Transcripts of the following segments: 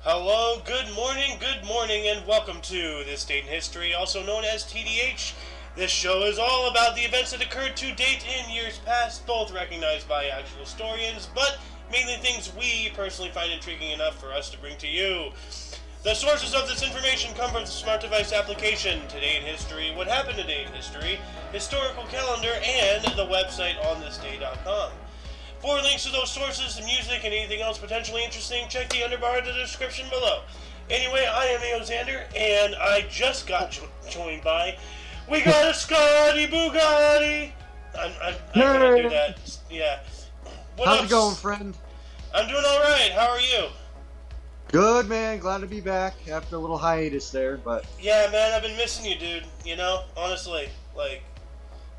Hello, good morning, and welcome to This Date in History, also known as TDH. This show is all about the events that occurred to date in years past, both recognized by actual historians, but mainly things we personally find intriguing enough for us to bring to you. The sources of this information come from the smart device application, Today in History, What Happened Today in History, Historical Calendar, and the website onthisday.com. For links to those sources, the music, and anything else potentially interesting, check the underbar in the description below. Anyway, I am Xander, and I just got joined by... We got a Scotty Bugatti! I couldn't do that. Yeah. How's it going, friend? I'm doing alright. How are you? Good, man. Glad to be back after a little hiatus there, but... Yeah, man, I've been missing you, dude. You know, honestly. Like,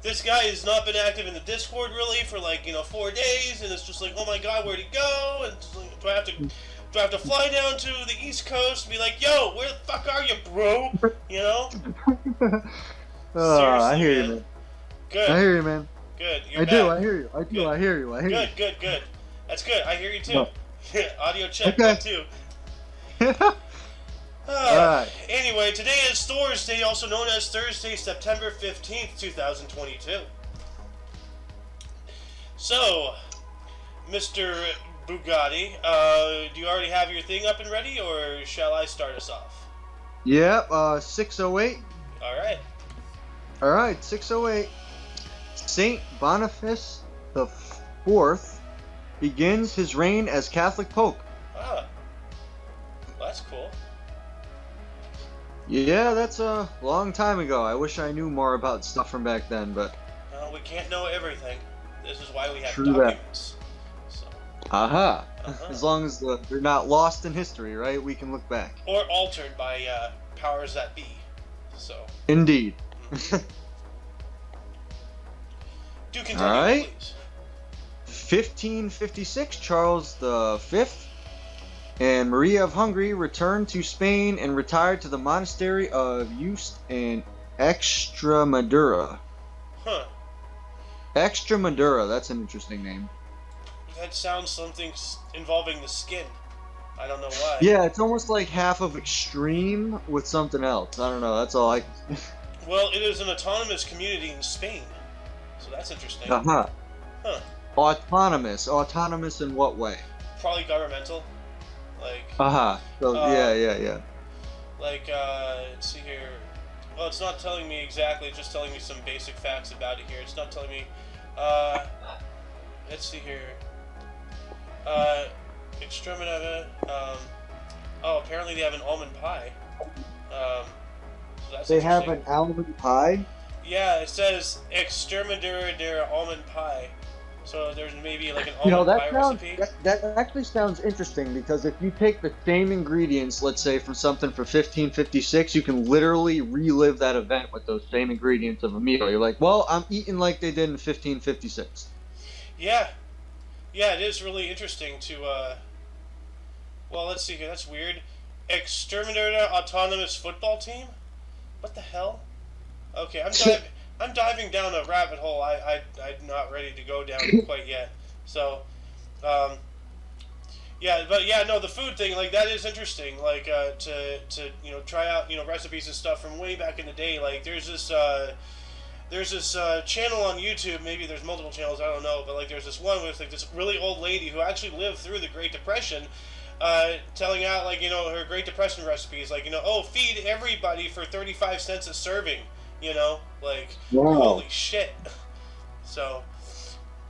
this guy has not been active in the Discord, really, for, 4 days, and it's just like, oh my god, where'd he go? And like, do I have to fly down to the East Coast and be like, yo, where the fuck are you, bro? You know? I hear you, man. Good. I hear you, man. Good. I do. I hear you. I hear you. Good. That's good. I hear you too. No. Audio check. Okay. Too. Alright. Anyway, today is Thor's Day, also known as Thursday, September 15th, 2022. So, Mr. Bugatti, do you already have your thing up and ready, or shall I start us off? Yep, 608. Alright. Alright, 608. Saint Boniface the Fourth begins his reign as Catholic Pope. Ah. Well, that's cool. Yeah, that's a long time ago. I wish I knew more about stuff from back then, but... We can't know everything. This is why we have True documents. So. Aha. As long as they're not lost in history, right? We can look back. Or altered by powers that be. So. Indeed. Do continue, All right. please. 1556, Charles V and Maria of Hungary returned to Spain and retired to the monastery of Yuste in Extremadura. Huh. Extremadura, that's an interesting name. That sounds something involving the skin. I don't know why. Yeah, it's almost like half of extreme with something else. I don't know, that's all I... Well, it is an autonomous community in Spain. So that's interesting. Uh-huh. Huh. Autonomous in what way? Probably governmental. Like... Uh-huh. So, yeah. Like, let's see here. Well, it's not telling me exactly, it's just telling me some basic facts about it here. It's not telling me... let's see here. Extremadura, oh, apparently they have an almond pie. So that's They have an almond pie? Yeah, it says Extremadura almond pie. So there's maybe like an almond pie recipe. That actually sounds interesting, because if you take the same ingredients, let's say from something for 1556, you can literally relive that event with those same ingredients of a meal. You're like, well, I'm eating like they did in 1556. Yeah. Yeah, it is really interesting to, well, let's see here, that's weird. Exterminator Autonomous Football Team? What the hell? Okay, I'm diving down a rabbit hole I'm not ready to go down quite yet. So, yeah, but yeah, no, the food thing, like, that is interesting, like, to try out, recipes and stuff from way back in the day. Like, there's this channel on YouTube, maybe there's multiple channels, I don't know, but, like, there's this one with, like, this really old lady who actually lived through the Great Depression, telling out, like, her Great Depression recipes, like, oh, feed everybody for 35 cents a serving, like, wow. Holy shit. So,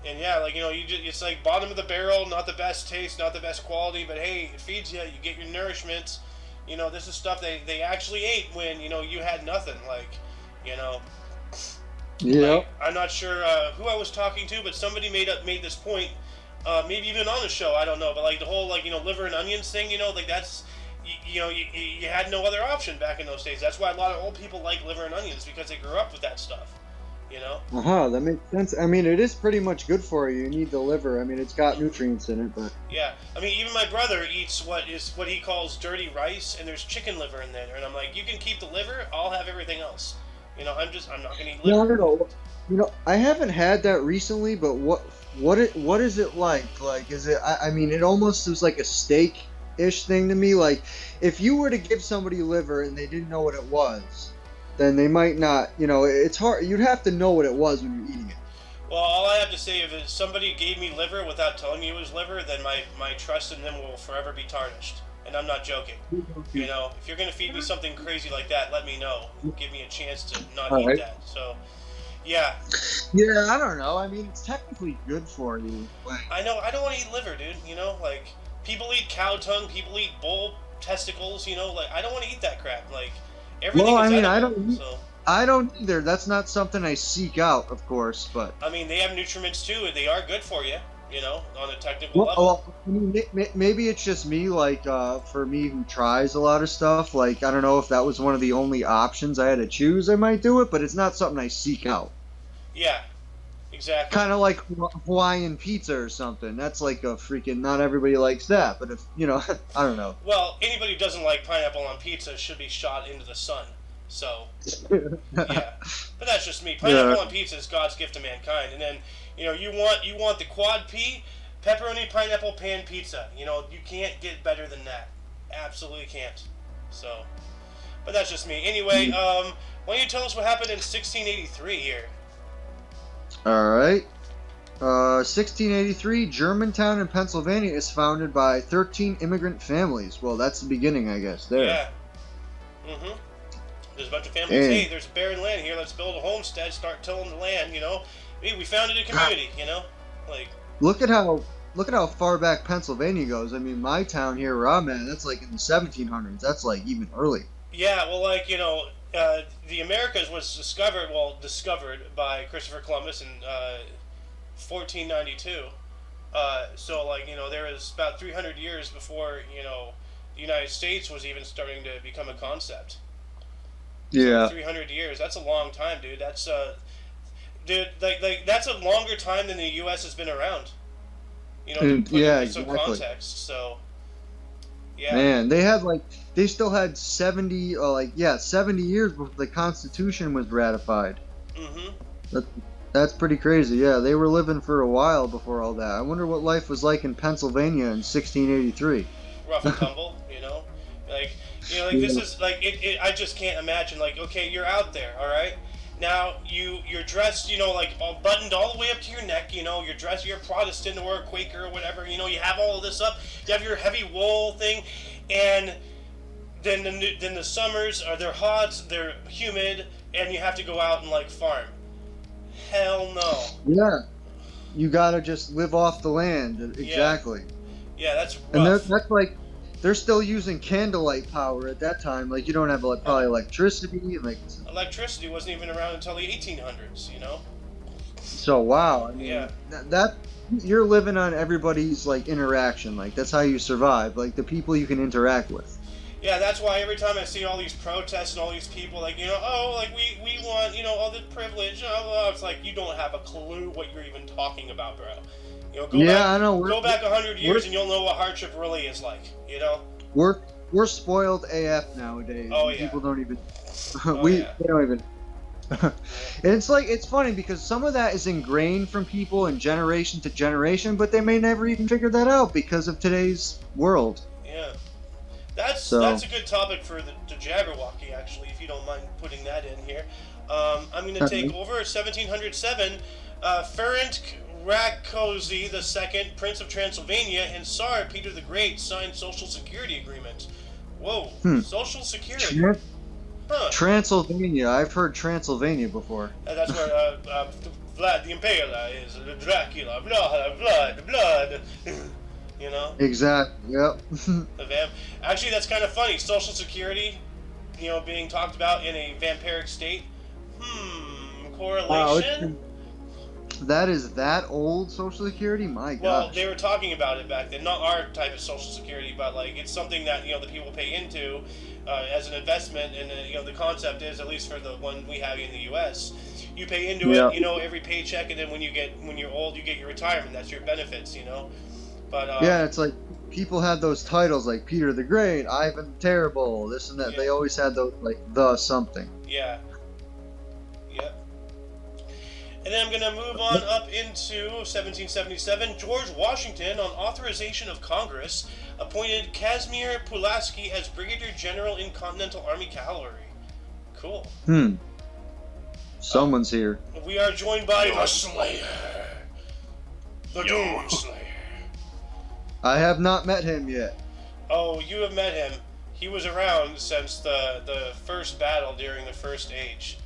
and yeah, like, it's like bottom of the barrel, not the best taste, not the best quality, but hey, it feeds you, you get your nourishments, this is stuff they actually ate when, you had nothing, like, Yeah. Like, I'm not sure who I was talking to, but somebody made this point, maybe even on the show, I don't know, but like the whole, like, liver and onions thing, like that's, you had no other option back in those days. That's why a lot of old people like liver and onions, because they grew up with that stuff, That makes sense. I mean, it is pretty much good for you. You need the liver. I mean, it's got nutrients in it, but... Yeah. I mean, even my brother eats what he calls dirty rice, and there's chicken liver in there, and I'm like, you can keep the liver, I'll have everything else. I'm not gonna eat liver. No. I haven't had that recently, but what is it like? Like, is it? I mean, it almost is like a steak ish thing to me. Like, if you were to give somebody liver and they didn't know what it was, then they might not. You know, it's hard. You'd have to know what it was when you're eating it. Well, all I have to say, if somebody gave me liver without telling me it was liver, then my trust in them will forever be tarnished. And I'm not joking. You know, if you're going to feed me something crazy like that, let me know. Give me a chance to not All eat right. that. So, yeah. Yeah, I don't know. I mean, it's technically good for you. Like, I know, I don't want to eat liver, dude. You know, like, people eat cow tongue, people eat bull testicles, you know, like, I don't want to eat that crap. Like, everything well, is I mean, edible, so. I don't either. That's not something I seek out, of course, but. I mean, they have nutriments too, and they are good for you, you know, on a technical Well, level. I mean, maybe it's just me. Like, for me who tries a lot of stuff, like I don't know if that was one of the only options I had to choose. I might do it, but it's not something I seek out. Yeah, exactly. Kind of like Hawaiian pizza or something. That's like a freaking. Not everybody likes that, but if you know, I don't know. Well, anybody who doesn't like pineapple on pizza should be shot into the sun. So, yeah. But that's just me. Pineapple Yeah. on pizza is God's gift to mankind. And then, you know, you want the quad P, pepperoni pineapple pan pizza. You know, you can't get better than that. Absolutely can't. So, but that's just me. Anyway, why don't you tell us what happened in 1683 here? All right. 1683, Germantown in Pennsylvania is founded by 13 immigrant families. Well, that's the beginning, I guess. There. Yeah. Mm-hmm. There's a bunch of families. And- Hey, there's barren land here. Let's build a homestead. Start tilling the land. You know, we founded a community. You know, like. Look at how far back Pennsylvania goes. I mean, my town here where I'm at, that's like in the 1700s. That's like even early. Yeah, well, like, you know, the Americas was discovered by Christopher Columbus in 1492. So, like, you know, there was about 300 years before, you know, the United States was even starting to become a concept. Yeah. 300 years. That's a long time, dude. That's dude, like that's a longer time than the U.S. has been around. You know, to put Yeah, into some exactly. context. So, yeah. Man, they still had 70, 70 years before the Constitution was ratified. Mm-hmm. That's pretty crazy. Yeah, they were living for a while before all that. I wonder what life was like in Pennsylvania in 1683. Rough and tumble, you know, like, you know, like, this is like it I just can't imagine, like, okay, you're out there, all right, now you're dressed, you know, like, all buttoned all the way up to your neck, you know, you're dressed, you're a Protestant or a Quaker or whatever, you know, you have all of this up, you have your heavy wool thing, and then the summers are, they're hot, they're humid, and you have to go out and, like, farm. Hell no. Yeah, you gotta just live off the land. Exactly. Yeah, that's rough. And that's like, they're still using candlelight power at that time. Like, you don't have like probably electricity. Like, electricity wasn't even around until the 1800s, you know. so wow. I mean, Yeah. that you're living on everybody's like interaction. Like, that's how you survive. Like, the people you can interact with. Yeah, that's why every time I see all these protests and all these people, like, you know, oh, like, we want, you know, all the privilege, it's like, you don't have a clue what you're even talking about, bro. You know, go back 100 years and you'll know what hardship really is like, you know? We're spoiled AF nowadays. Oh, yeah. People don't even, Yeah. they don't even. And it's funny because some of that is ingrained from people in generation to generation, but they may never even figure that out because of today's world. Yeah. That's a good topic for the Jabberwocky, actually, if you don't mind putting that in here. I'm going to take over 1707. Ferenc Rákóczi II, Prince of Transylvania, and Tsar Peter the Great signed Social Security agreement. Whoa, Social Security. Huh. Transylvania. I've heard Transylvania before. That's where Vlad the Impaler is. Dracula, blood. You know? Exactly. Yep. Actually, that's kind of funny. Social Security, you know, being talked about in a vampiric state. Correlation? Wow, that is that old Social Security? My gosh. Well, they were talking about it back then. Not our type of Social Security, but, like, it's something that, you know, the people pay into as an investment. And, you know, the concept is, at least for the one we have in the U.S., you pay into it, you know, every paycheck, and then when you're old, you get your retirement. That's your benefits, you know? But yeah, it's like people had those titles like Peter the Great, Ivan the Terrible, this and that. Yeah. They always had those like the something. Yeah. Yep. And then I'm going to move on up into 1777. George Washington, on authorization of Congress, appointed Casimir Pulaski as Brigadier General in Continental Army Cavalry. Cool. Someone's here. We are joined by the Slayer. The Doom Slayer. I have not met him yet. Oh, you have met him. He was around since the first battle during the First Age,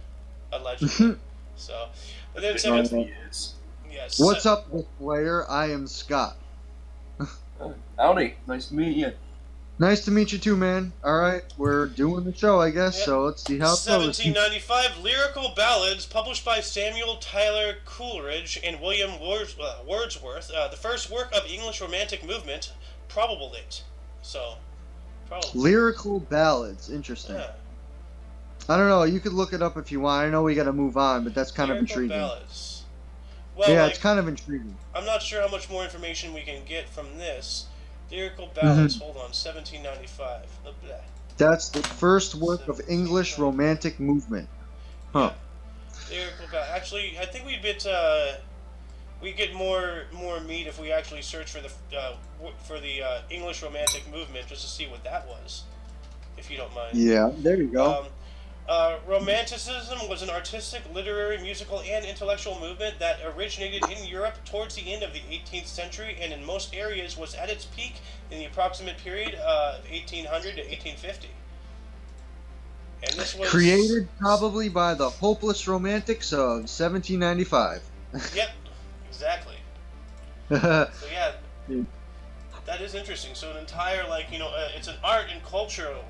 allegedly. So, but then yes. What's up, Slayer? I am Scott. Howdy, nice to meet you. Nice to meet you too, man. Alright, we're doing the show, I guess, Yep. so let's see how it goes. 1795, Lyrical Ballads, published by Samuel Tyler Coleridge and William Wordsworth, the first work of English Romantic movement, probable date. So, probably. Lyrical Ballads, interesting. Yeah. I don't know, you could look it up if you want. I know we gotta move on, but that's kind of Lyrical intriguing. Ballads. Well, Yeah, like, it's kind of intriguing. I'm not sure how much more information we can get from this. Lyrical Ballads, hold on, 1795. Blah, blah. That's the first work of English Romantic movement. Huh. Yeah. Lyrical Ballads. Actually, I think we get more meat if we actually search for the English Romantic movement just to see what that was, if you don't mind. Yeah, there you go. Romanticism was an artistic, literary, musical, and intellectual movement that originated in Europe towards the end of the 18th century and in most areas was at its peak in the approximate period of 1800 to 1850. And this was Created probably by the hopeless romantics of 1795. Yep, exactly. So yeah, that is interesting. So an entire it's an art and cultural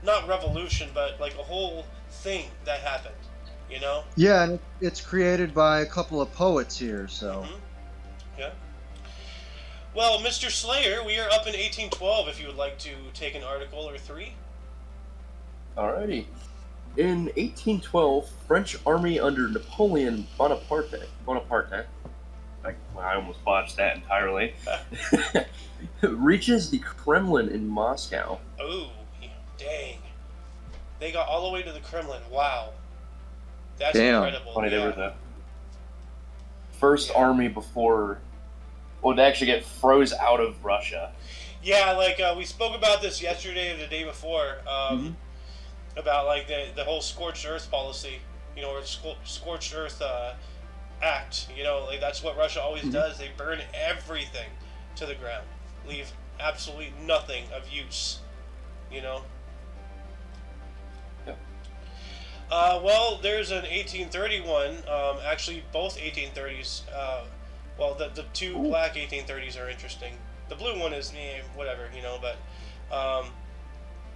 not revolution, but like a whole thing that happened, Yeah, and it's created by a couple of poets here, so. Yeah. Well, Mr. Slayer, we are up in 1812 if you would like to take an article or three. Alrighty. In 1812, French army under Napoleon Bonaparte, I almost botched that entirely, reaches the Kremlin in Moscow. Oh, dang. They got all the way to the Kremlin. Wow. That's incredible. Funny, they were the first army before, they actually get froze out of Russia. Yeah, we spoke about this yesterday or the day before, about the whole scorched earth policy, or scorched earth act. That's what Russia always does. They burn everything to the ground, leave absolutely nothing of use. Well, there's an 1831. Actually, both 1830s. The two black 1830s are interesting. The blue one is whatever, But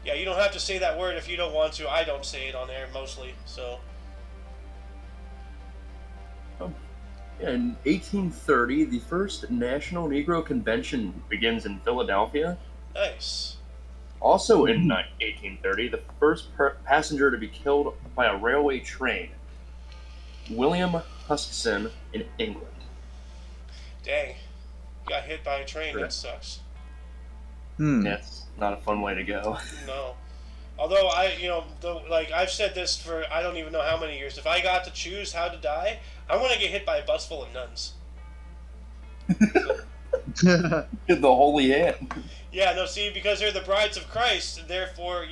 yeah, you don't have to say that word if you don't want to. I don't say it on air mostly, so. In 1830, the first National Negro Convention begins in Philadelphia. Nice. Also in 1830, the first passenger to be killed by a railway train, William Huskisson in England. Dang. Got hit by a train, that sucks. That's not a fun way to go. No. Although I've said this for I don't even know how many years. If I got to choose how to die, I want to get hit by a bus full of nuns. The holy hand. Yeah, no, see, because they're the brides of Christ, therefore,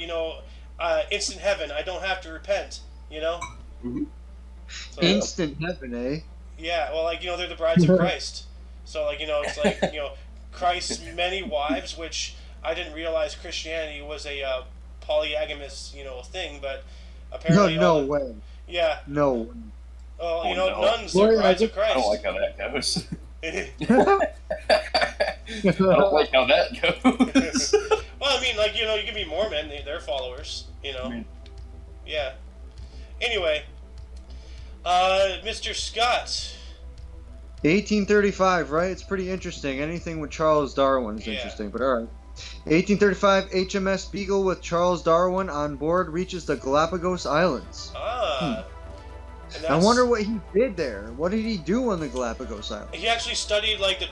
instant heaven. I don't have to repent, Mm-hmm. So, Instant heaven, eh? Yeah, well, they're the brides of Christ. So, it's like, Christ's many wives, which I didn't realize Christianity was a polygamous, thing, but apparently... No way. Yeah. No way. Well, no. nuns are brides of Christ. I don't like how that goes. I don't like how that goes. Well, I mean, you can be Mormon, they're followers, Yeah. Anyway, Mr. Scott. 1835, right? It's pretty interesting. Anything with Charles Darwin is interesting, but alright. 1835, HMS Beagle with Charles Darwin on board reaches the Galapagos Islands. And I wonder what he did there. What did he do on the Galapagos Island? He actually studied like the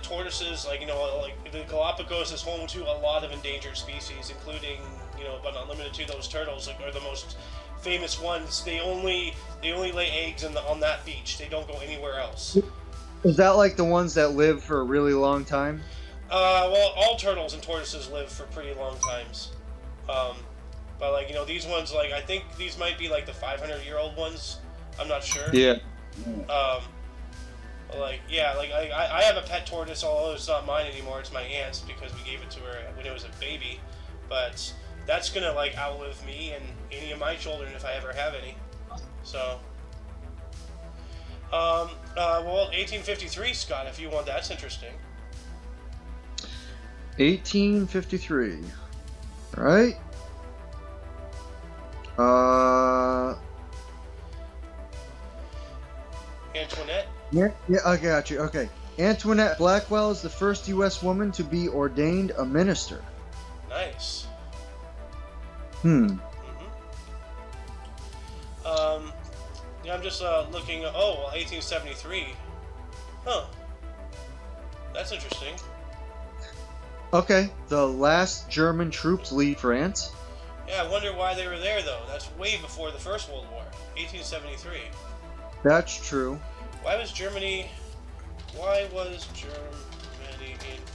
tortoises, like like the Galapagos is home to a lot of endangered species, including but not limited to those turtles, like, are the most famous ones. They only lay eggs on that beach. They don't go anywhere else. Is that like the ones that live for a really long time? Well, all turtles and tortoises live for pretty long times. But like these ones, like I think these might be like the 500-year-old ones. I'm not sure. Yeah. Like I have a pet tortoise, although it's not mine anymore. It's my aunt's because we gave it to her when it was a baby. But that's gonna like outlive me and any of my children if I ever have any. So. Well, 1853, Scott. If you want, that's interesting. 1853. Right. Antoinette? Yeah, I got you. Okay. Antoinette Blackwell is the first U.S. woman to be ordained a minister. Nice. Hmm. Yeah, I'm just looking. Oh, well, 1873. Huh. That's interesting. Okay. The last German troops leave France. Yeah, I wonder why they were there, though. That's way before the First World War. 1873. That's true. Why was Germany in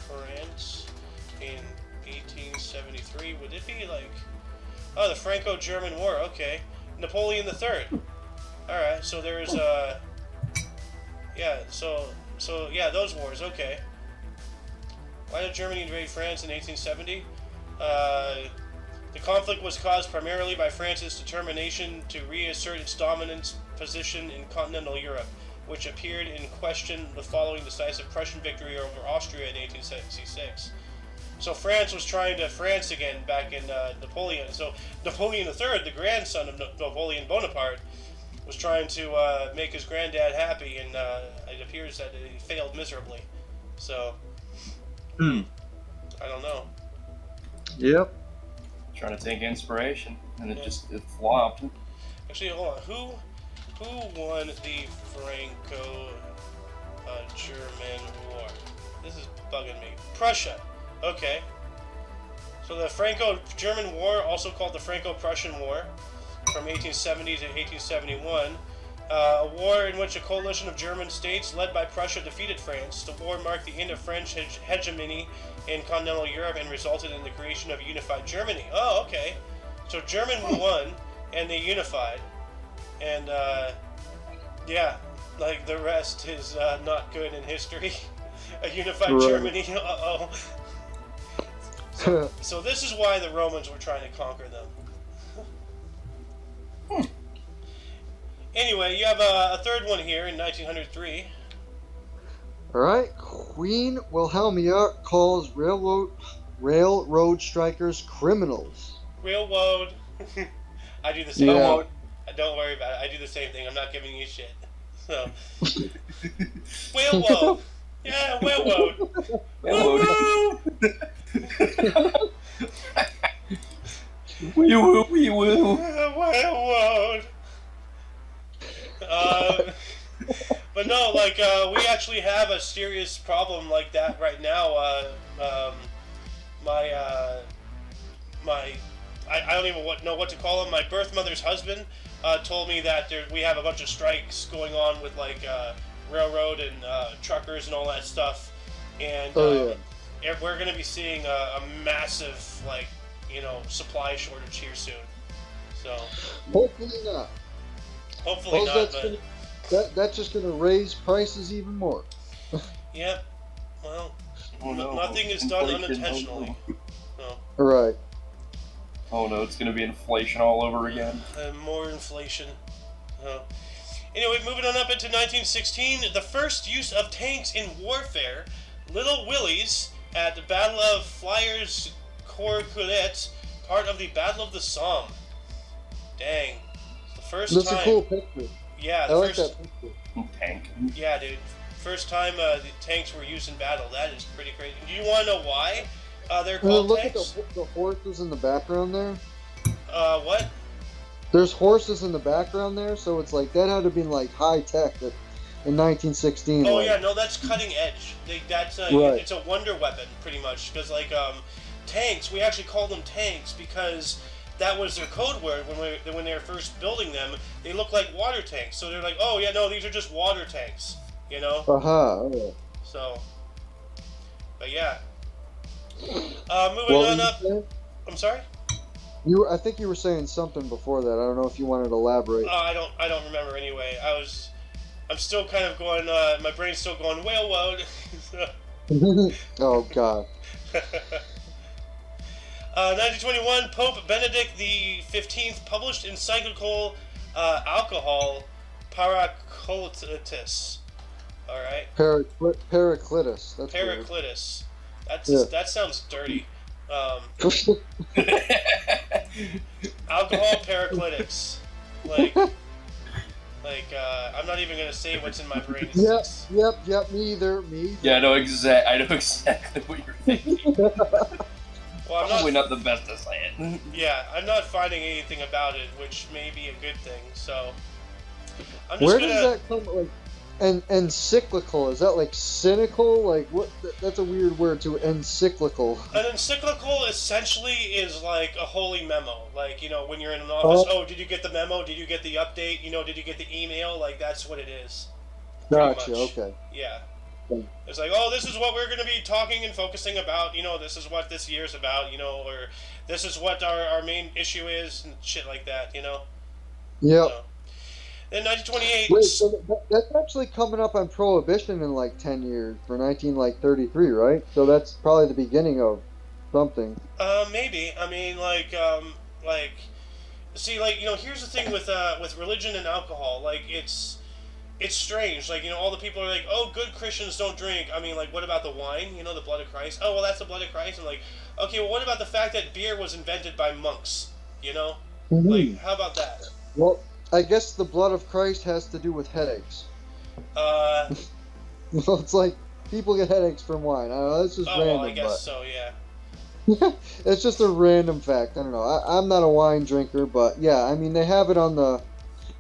France in 1873? Would it be like... Oh, the Franco-German War, okay. Napoleon III. Alright, so there's, yeah, so yeah, those wars, okay. Why did Germany invade France in 1870? The conflict was caused primarily by France's determination to reassert its dominant position in continental Europe, which appeared in question the following decisive Prussian victory over Austria in 1866. So France was trying to France again back in Napoleon. So Napoleon III, the grandson of Napoleon Bonaparte, was trying to make his granddad happy, and it appears that he failed miserably. So, I don't know. Yep. Trying to take inspiration, and it flopped. Actually, hold on. Who won the Franco-German War? This is bugging me. Prussia. Okay. So the Franco-German War, also called the Franco-Prussian War, from 1870 to 1871, a war in which a coalition of German states led by Prussia defeated France. The war marked the end of French hegemony in continental Europe and resulted in the creation of a unified Germany. Oh, okay. So German won, and they unified. And, yeah, like the rest is not good in history. A unified Germany, uh-oh. So this is why the Romans were trying to conquer them. Anyway, you have a third one here in 1903. Alright. Queen Wilhelmina calls railroad strikers criminals. Railroad. I do the same thing. Don't worry about it. I do the same thing. I'm not giving you shit. So. Railroad. Yeah, railroad. Woo-woo! Wee-woo. Railroad. But no, like, we actually have a serious problem like that right now. I don't even know what to call him. My birth mother's husband told me that we have a bunch of strikes going on with, like, railroad and truckers and all that stuff. And we're going to be seeing a massive, like, supply shortage here soon. So hopefully not. Hopefully not, but that's just going to raise prices even more. Yep. Well, nothing is done unintentionally. No. Right. Oh no, it's going to be inflation all over again. More inflation. Anyway, moving on up into 1916, the first use of tanks in warfare, Little Willies at the Battle of Flyers Courcoulet, part of the Battle of the Somme. Dang. It's the first time. That's a cool picture. Yeah, I like that picture. Tank. Yeah, dude. First time the tanks were used in battle. That is pretty crazy. Do you want to know why they're called look tanks? Look at the horses in the background there. What? There's horses in the background there, so it's like that had to have been like high tech in 1916. Oh like, yeah, no, that's cutting edge. That's Right. it's a wonder weapon pretty much because like tanks, we actually call them tanks because that was their code word when they were first building them. They look like water tanks, so they're like, oh yeah, no, these are just water tanks, you know. Aha. So, but yeah. Moving What on were you up. saying? I'm sorry. I think you were saying something before that. I don't know if you wanted to elaborate. I don't remember anyway. I'm still kind of going. My brain's still going whale woad. Oh God. 1921, Pope Benedict the 15th published encyclical Alcohol Paracletus. All right. Heraclitus. That's weird. Heraclitus. Yeah. That sounds dirty. Alcohol Paracletics. Like, I'm not even gonna say what's in my brain. Yep. Me either. Yeah, I know exactly what you're thinking. Well, Probably not the best to say it. Yeah, I'm not finding anything about it, which may be a good thing. So, I'm just Where gonna. does that come? Like, and cyclical, is that like cynical? Like what? That's a weird word too. Encyclical. An encyclical essentially is like a holy memo. Like, you know, when you're in an office, oh, did you get the memo? Did you get the update? You know, did you get the email? Like, that's what it is. Gotcha. much. Okay. Yeah. Okay. It's like, oh, this is what we're going to be talking and focusing about. You know, this is what this year's about. You know, or this is what our main issue is and shit like that. You know. Yep. So, in 1928. Wait, so that's actually coming up on Prohibition in like 10 years for 1933, right? So that's probably the beginning of something. Maybe. I mean, like, see, like, you know, here's the thing with religion and alcohol. Like, it's strange. Like, you know, all the people are like, oh, good Christians don't drink. I mean, like, what about the wine? You know, the blood of Christ. Oh, well, that's the blood of Christ. And like, okay, well, what about the fact that beer was invented by monks? You know, like, how about that? Well, I guess the blood of Christ has to do with headaches. Uh. Well, it's like people get headaches from wine. I don't know, that's just random. Well, I guess so. Yeah. It's just a random fact. I don't know. I'm not a wine drinker, but yeah, I mean they have it on the,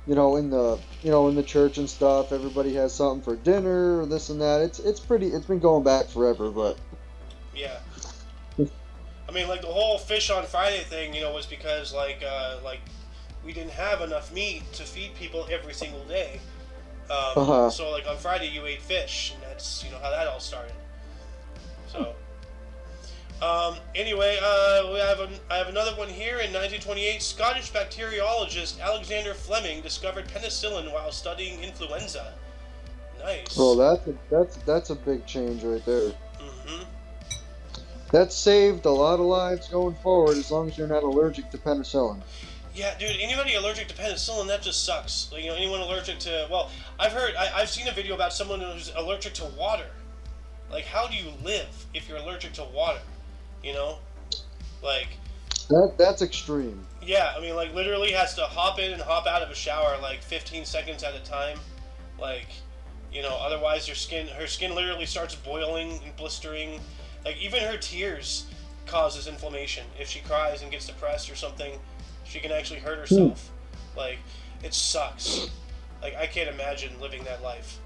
in the church and stuff. Everybody has something for dinner or this and that. It's been going back forever, but yeah. I mean, like the whole fish on Friday thing, you know, was because like we didn't have enough meat to feed people every single day. So like on Friday you ate fish, and that's how that all started. So. Anyway, I have another one here. In 1928, Scottish bacteriologist Alexander Fleming discovered penicillin while studying influenza. Nice. Well, that's a big change right there. Mm-hmm. That saved a lot of lives going forward, as long as you're not allergic to penicillin. Yeah, dude. Anybody allergic to penicillin, that just sucks. Like, anyone allergic to, well, I've seen a video about someone who's allergic to water. Like, how do you live if you're allergic to water? You know, like that's extreme. Yeah, I mean, like literally has to hop in and hop out of a shower like 15 seconds at a time, like, otherwise her skin literally starts boiling and blistering. Like even her tears causes inflammation. If she cries and gets depressed or something, she can actually hurt herself. Like, it sucks. Like, I can't imagine living that life.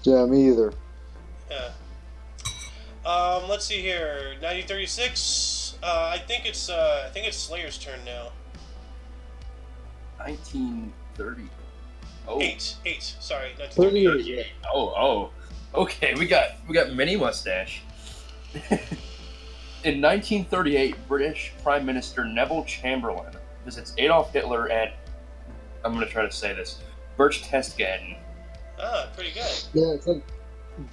Yeah, me either. Yeah. Let's see here. 1936. I think it's Slayer's turn now. 1930. Oh. Eight. Sorry, 1938. Oh. Okay, we got mini mustache. In 1938, British Prime Minister Neville Chamberlain visits Adolf Hitler at, I'm going to try to say this, Berchtesgaden. Ah, pretty good. Yeah, it's like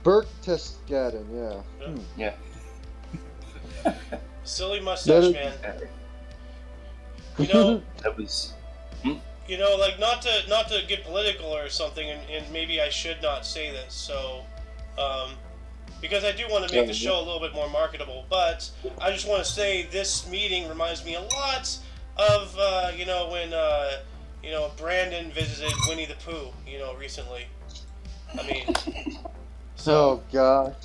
Berchtesgaden, yeah. Yeah. Silly mustache, man. That was... like not to get political or something, and maybe I should not say this, so, because I do want to make the show a little bit more marketable, but I just want to say this meeting reminds me a lot of, when, Brandon visited Winnie the Pooh, recently. I mean, So, Oh God.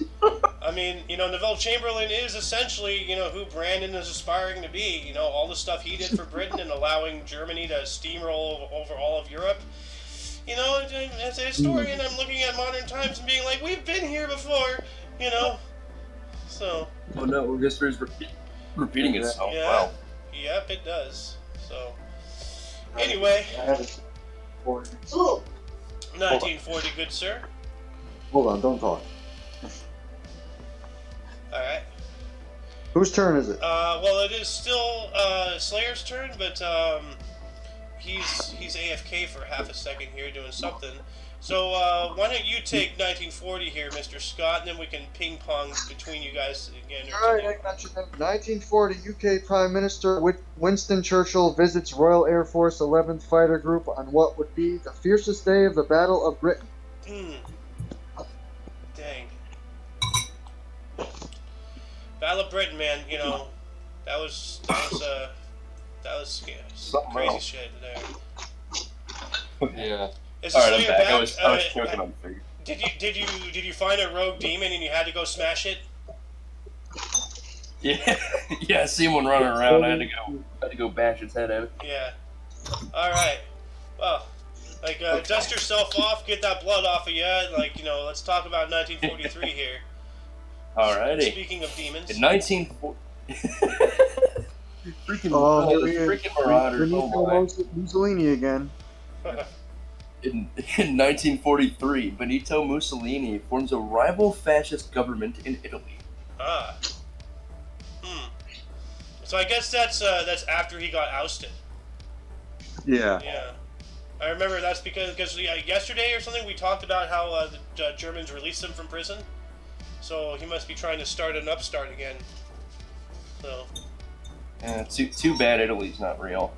I mean, Neville Chamberlain is essentially, who Brandon is aspiring to be. All the stuff he did for Britain and allowing Germany to steamroll over all of Europe. As a historian, I'm looking at modern times and being like, we've been here before, So. Oh no, history's repeating itself. Yeah. Wow. Yep, it does. So. Anyway. 1940, good sir. Hold on, don't talk. Alright. Whose turn is it? Well, it is still Slayer's turn, but he's AFK for half a second here doing something. So why don't you take 1940 here, Mr. Scott, and then we can ping pong between you guys again. All right, I got you. 1940, UK Prime Minister Winston Churchill visits Royal Air Force 11th Fighter Group on what would be the fiercest day of the Battle of Britain. Dang. Battle of Britain, man. That was crazy shit there. Yeah. Is All the right, I'm Slayer back. back? I was choking on figure. Did you find a rogue demon and you had to go smash it? Yeah, yeah. I see one running around. I had to go bash its head in. Yeah. All right. Well, dust yourself off, get that blood off of you. Let's talk about 1943 here. Alrighty. Speaking of demons. In 1940. freaking Marauders. Oh my. Mussolini again. In 1943, Benito Mussolini forms a rival fascist government in Italy. Ah. So I guess that's after he got ousted. Yeah. Yeah. I remember that's because yesterday or something we talked about how the Germans released him from prison. So he must be trying to start an upstart again. So. Yeah, too bad Italy's not real.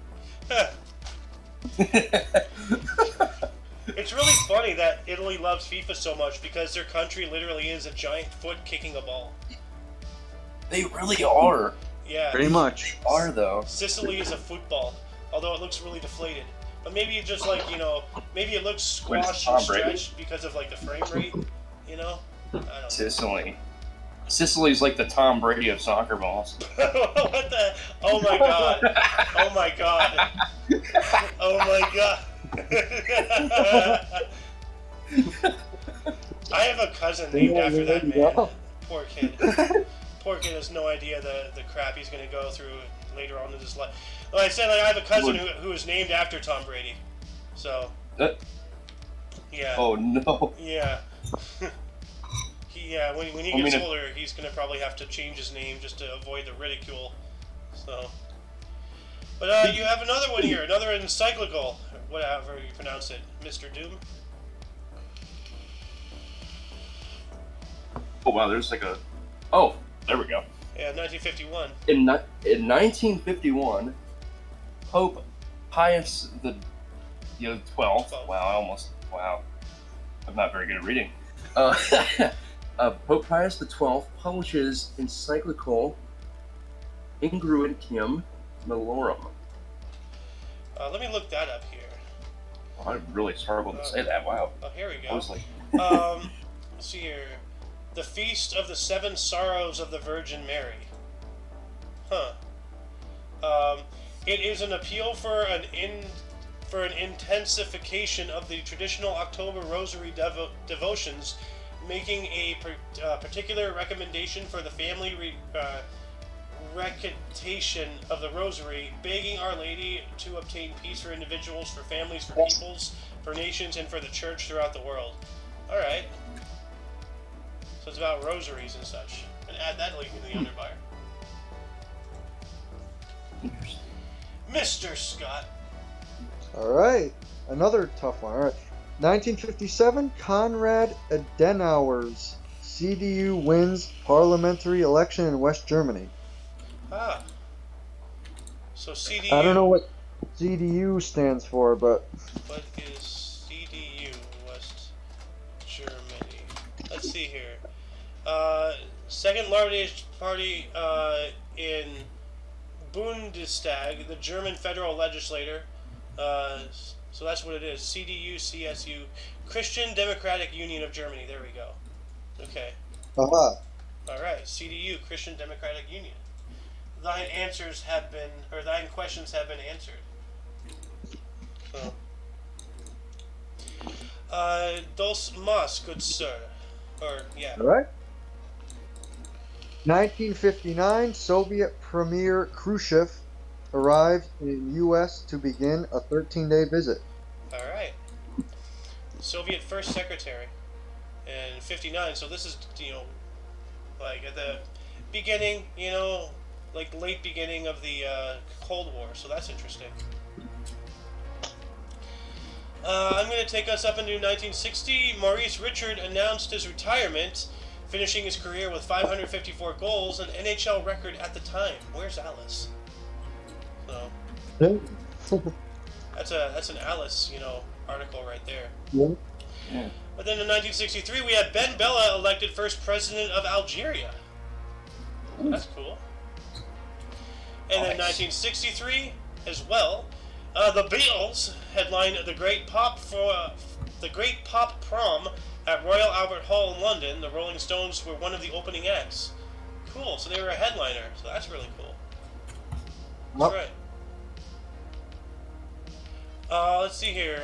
It's really funny that Italy loves FIFA so much because their country literally is a giant foot kicking a ball. They really are. Yeah. Pretty much. They are though. Sicily is a football, although it looks really deflated. But maybe it just maybe it looks squashed and stretched because of the frame rate, I don't know. Sicily's like the Tom Brady of soccer balls. What the? Oh my god! Oh my god! Oh my god! I have a cousin named after that man. Poor kid. Poor kid has no idea the crap he's going to go through later on in his life. Like I said, I have a cousin who is named after Tom Brady. So. Yeah. Oh no. Yeah. When he gets older, he's going to probably have to change his name just to avoid the ridicule. So. But you have another one here, another encyclical, whatever you pronounce it, Mr. Doom. Oh wow, there's Oh, there we go. Yeah, 1951. In 1951, Pope Pius the 12th. Wow. I'm not very good at reading. Pope Pius the 12th publishes encyclical Ingruentium Malorum. Let me look that up here. Oh, I really struggled to say that. Wow. Oh, here we go. I was like, let's see here. The Feast of the Seven Sorrows of the Virgin Mary. Huh. It is an appeal for an intensification of the traditional October Rosary devotions, making a particular recommendation for the family recitation of the Rosary, begging Our Lady to obtain peace for individuals, for families, for peoples, for nations, and for the Church throughout the world. All right. So it's about rosaries and such. And add that link in the underbar. Mr. Scott. All right. Another tough one. All right. 1957, Konrad Adenauer's CDU wins parliamentary election in West Germany. Ah. So CDU. I don't know what CDU stands for, but... What is CDU, West Germany? Let's see here. Second largest party in Bundestag, the German federal legislature. So that's what it is. CDU, CSU, Christian Democratic Union of Germany. There we go. Okay. Aha. All right. CDU, Christian Democratic Union. Thine questions have been answered. So, dos mas, good sir. Or, yeah. All right. 1959, Soviet Premier Khrushchev arrived in U.S. to begin a 13-day visit. All right. Soviet First Secretary in 59. So this is, like at the beginning, like late beginning of the Cold War. So that's interesting. I'm going to take us up into 1960. Maurice Richard announced his retirement, finishing his career with 554 goals, an NHL record at the time. Where's Alice? So that's an Alice, article right there. Yeah. Yeah. But then in 1963, we had Ben Bella elected first president of Algeria. That's cool. And then 1963 as well, the Beatles headlined the Great Pop Prom at Royal Albert Hall in London. The Rolling Stones were one of the opening acts. Cool. So they were a headliner. So that's really cool. That's right. Let's see here.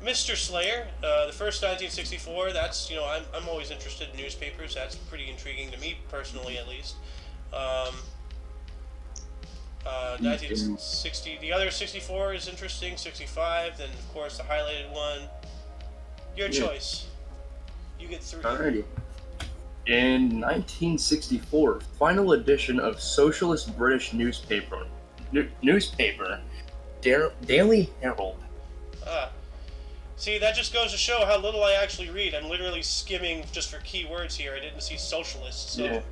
Mr. Slayer, the first 1964. That's I'm always interested in newspapers. That's pretty intriguing to me personally, at least. 1960. The other 64 is interesting. 65. Then of course the highlighted one. Your choice. You get 3. Alrighty. In 1964, final edition of Socialist British newspaper, Daily Herald. See, that just goes to show how little I actually read. I'm literally skimming just for keywords here. I didn't see socialists, so...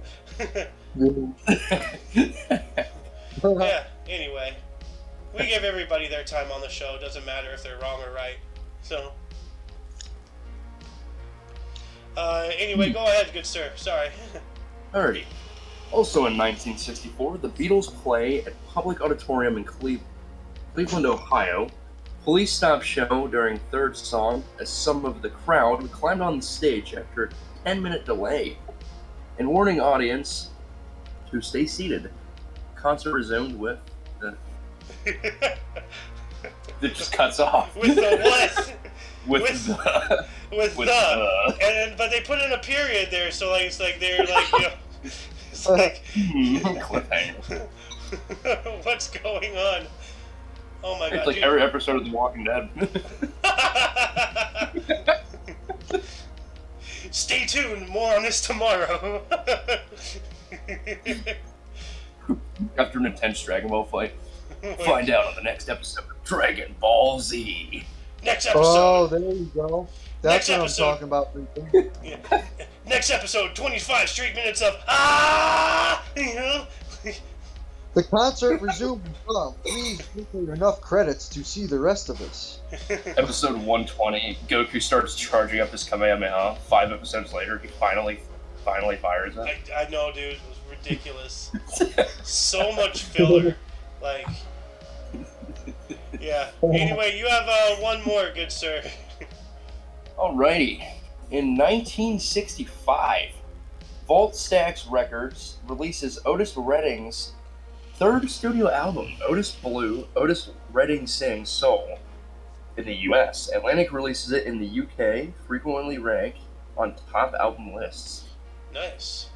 Yeah, anyway. We give everybody their time on the show. Doesn't matter if they're wrong or right. So... anyway, go ahead, good sir. Sorry. Alrighty. Also in 1964, the Beatles play at Public Auditorium in Cleveland, Ohio. Police stop show during third song as some of the crowd climbed on the stage after a 10-minute delay and warning audience to stay seated. Concert resumed with the... It just cuts off. With the what? with the... But they put in a period there, so like it's like they're like it's like cliffhanger. What's going on? Oh my god! It's like every episode of The Walking Dead. Stay tuned. More on this tomorrow. After an intense Dragon Ball fight, find out on the next episode of Dragon Ball Z. Next episode. Oh, there you go. That's what I'm talking about. Yeah. Next episode, 25 straight minutes of The concert resumed. Please give me enough credits to see the rest of this. Episode 120, Goku starts charging up his Kamehameha. 5 episodes later, he finally fires it. I know, dude. It was ridiculous. So much filler. Like, yeah. Anyway, you have one more, good sir. Alrighty. In 1965, Vault Stax Records releases Otis Redding's third studio album, Otis Blue, Otis Redding Sings Soul, in the US. Atlantic releases it in the UK, frequently ranked on top album lists. Nice.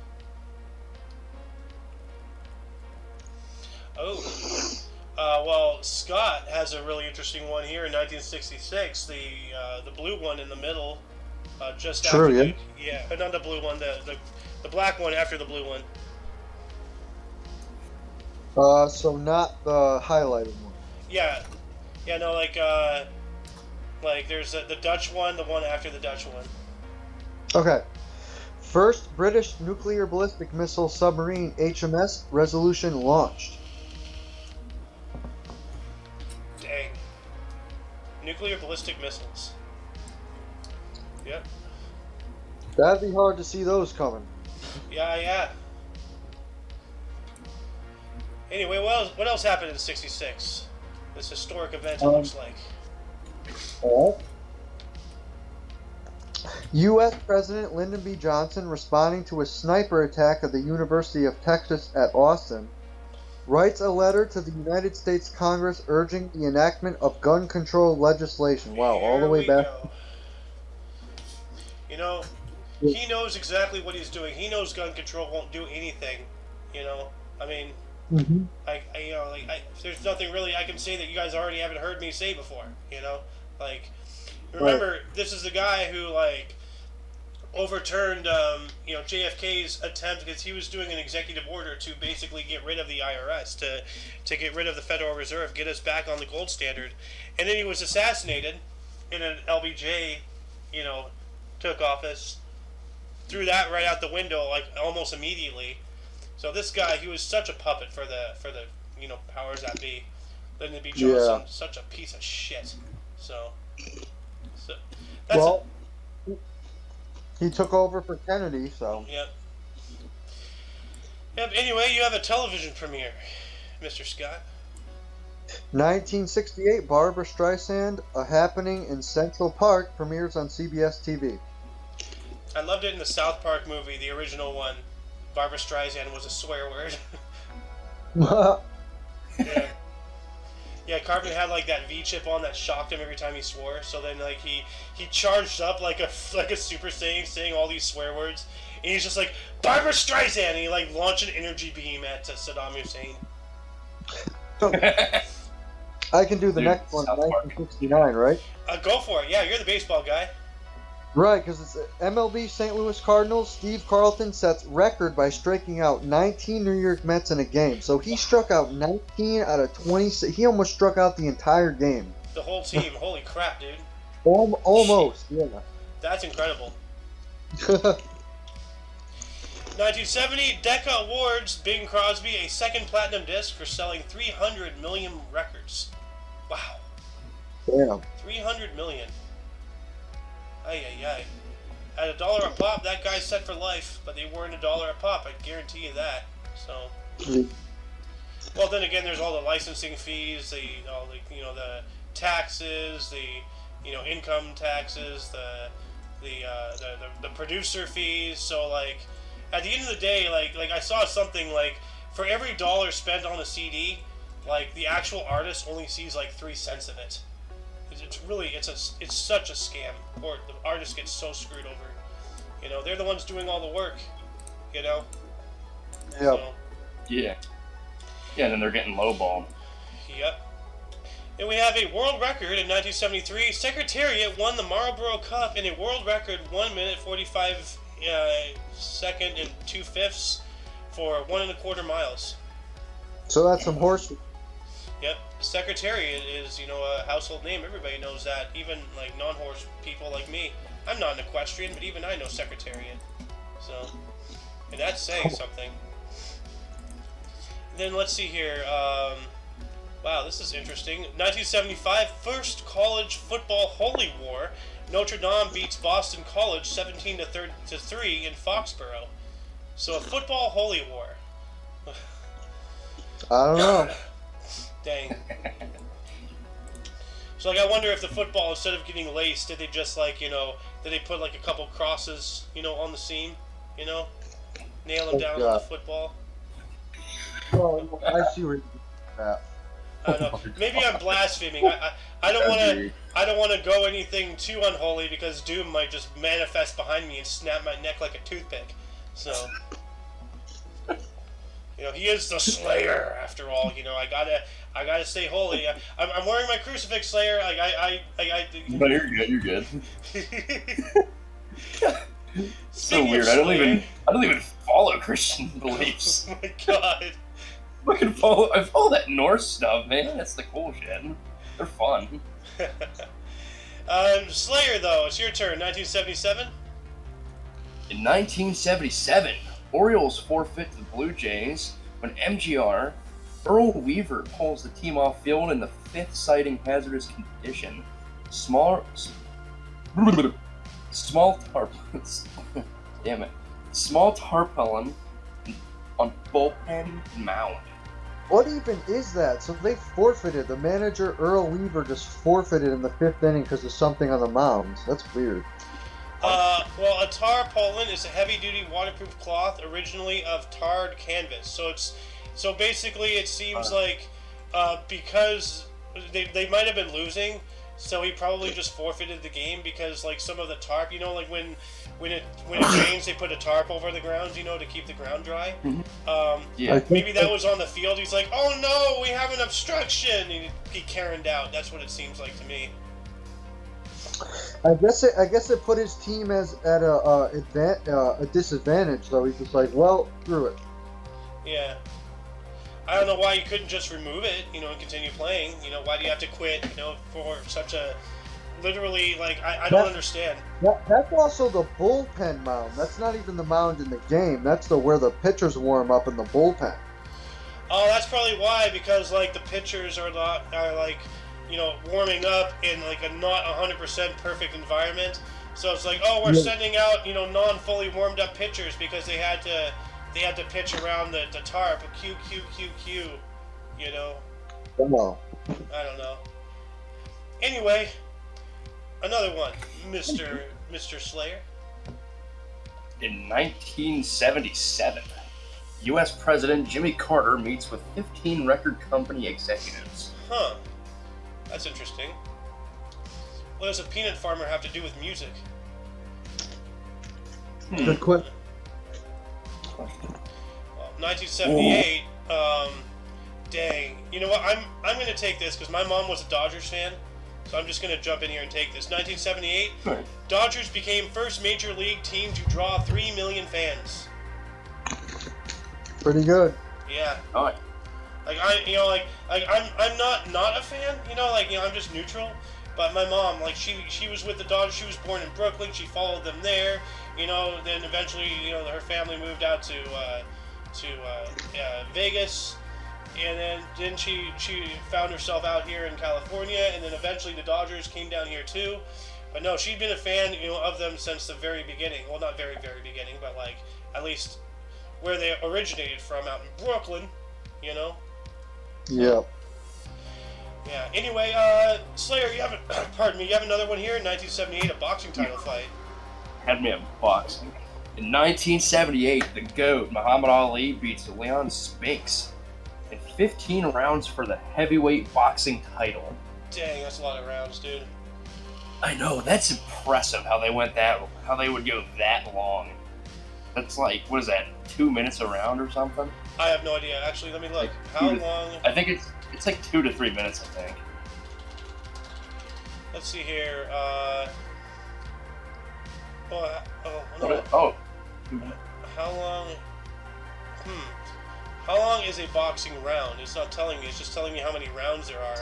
Oh. Well, Scott has a really interesting one here in 1966. The blue one in the middle, just Sure, after yeah. but not the blue one, the black one after the blue one. So not the highlighted one. Yeah, no, like there's the Dutch one, the one after the Dutch one. Okay. First British nuclear ballistic missile submarine HMS Resolution launched. Dang. Nuclear ballistic missiles. Yep. That'd be hard to see those coming. Yeah. Anyway, what else happened in '66? This historic event, it looks like. U.S. President Lyndon B. Johnson, responding to a sniper attack at the University of Texas at Austin, writes a letter to the United States Congress urging the enactment of gun control legislation. Wow, all the Here way we back. go. You know, he knows exactly what he's doing. He knows gun control won't do anything. You know, I mean, Mhm. there's nothing really I can say that you guys already haven't heard me say before. You know, like, remember, this is the guy who like overturned, JFK's attempt because he was doing an executive order to basically get rid of the IRS, to get rid of the Federal Reserve, get us back on the gold standard, and then he was assassinated, and an LBJ, took office, threw that right out the window like almost immediately. So this guy, he was such a puppet for the powers that be. Lyndon B. Johnson, such a piece of shit. So that's Well, he took over for Kennedy, so. Yep. Anyway, you have a television premiere, Mr. Scott. 1968, Barbra Streisand, A Happening in Central Park, premieres on CBS TV. I loved it in the South Park movie, the original one. Barbra Streisand was a swear word. Yeah. Yeah, Cartman had like that V chip on that shocked him every time he swore. So then like he charged up like a Super Saiyan, saying all these swear words, and he's just like Barbra Streisand, and he like launched an energy beam at Saddam Hussein. I can do the next one, 1969, right? Go for it. Yeah, you're the baseball guy. Right, because it's MLB St. Louis Cardinals. Steve Carlton sets record by striking out 19 New York Mets in a game. So he struck out 19 out of 26. He almost struck out the entire game. The whole team. Holy crap, dude. Almost, yeah. That's incredible. 1970, Decca awards Bing Crosby a second platinum disc for selling 300 million records. Wow. Damn. 300 million. Ay, ay, ay. At $1 a pop, that guy's set for life, but they weren't $1 a pop, I guarantee you that. So, well, then again, there's all the licensing fees, the taxes, the income taxes, the producer fees. So, like, at the end of the day, like I saw something like for every dollar spent on a CD, like the actual artist only sees like 3 cents of it. It's such a scam. Or the artist gets so screwed over. They're the ones doing all the work. Yep. So, Yeah. Yeah, and then they're getting lowballed. Yep. And we have a world record in 1973. Secretariat won the Marlboro Cup in a world record 1 minute 45 second and 2/5 for 1 1/4 miles. So that's some horse. Yep, Secretariat is, a household name. Everybody knows that. Even, like, non-horse people like me. I'm not an equestrian, but even I know Secretariat. So, and that's saying something. Then let's see here. Wow, this is interesting. 1975, first college football holy war. Notre Dame beats Boston College 17-3 in Foxborough. So a football holy war. I don't know. Dang. So, like, I wonder if the football, instead of getting laced, did they just, like, did they put, like, a couple crosses, on the seam, nail them down on the football? Oh, I see where you're at. I don't know. Maybe I'm blaspheming. I don't want to go anything too unholy because Doom might just manifest behind me and snap my neck like a toothpick. So, he is the Slayer after all. I gotta stay holy. I'm wearing my crucifix, Slayer. No, you're good. You're good. So weird. I don't even follow Christian beliefs. Oh my god. I follow that Norse stuff, man. That's the cool shit. They're fun. Slayer, though, it's your turn. 1977. In 1977, Orioles forfeit to the Blue Jays when MGR Earl Weaver pulls the team off field in the 5th citing hazardous condition. Small tarpaulin on bullpen mound. What even is that? So they forfeited. The manager, Earl Weaver, just forfeited in the 5th inning because of something on the mound. That's weird. Well, a tarpaulin is a heavy-duty waterproof cloth originally of tarred canvas. So basically it seems like because they might have been losing, so he probably just forfeited the game because like some of the tarp, like when it rains, they put a tarp over the ground, to keep the ground dry. Yeah. Maybe that was on the field. He's like, oh no, we have an obstruction. He Karen'd out. That's what it seems like to me. I guess it put his team at a disadvantage. So he's just like, well, screw it. Yeah. I don't know why you couldn't just remove it, and continue playing. Why do you have to quit, for such a... Literally, like, I don't understand. That's also the bullpen mound. That's not even the mound in the game. That's where the pitchers warm up in the bullpen. Oh, that's probably why, because, like, the pitchers are warming up in, like, a not 100% perfect environment. So it's like, oh, we're sending out, non-fully warmed up pitchers because they had to pitch around the tarp. Q. Well, I don't know. Anyway, another one, Mr. Slayer. In 1977, U.S. President Jimmy Carter meets with 15 record company executives. Huh. That's interesting. What does a peanut farmer have to do with music? good question. Well, 1978. Dang. You know what? I'm going to take this because my mom was a Dodgers fan, so I'm just going to jump in here and take this. 1978. Right. Dodgers became first major league team to draw 3 million fans. Pretty good. Yeah. All right. Like I'm not a fan. I'm just neutral. But my mom, like she was with the Dodgers. She was born in Brooklyn. She followed them there. Then eventually, her family moved out to Vegas, and then she found herself out here in California, and then eventually the Dodgers came down here too. But no, she'd been a fan, of them since the very beginning. Well, not very beginning, but like at least where they originated from, out in Brooklyn. Yeah. Yeah. Anyway, Slayer, you have you have another one here in 1978, a boxing title fight. Had me at boxing. In 1978, the GOAT, Muhammad Ali, beats Leon Spinks in 15 rounds for the heavyweight boxing title. Dang, that's a lot of rounds, dude. I know, that's impressive how they would go that long. That's like, what is that, 2 minutes a round or something? I have no idea. Actually, let me look. Like How long? I think it's like 2 to 3 minutes, I think. Let's see here. No. Oh. How long? How long is a boxing round? It's not telling me. It's just telling me how many rounds there are.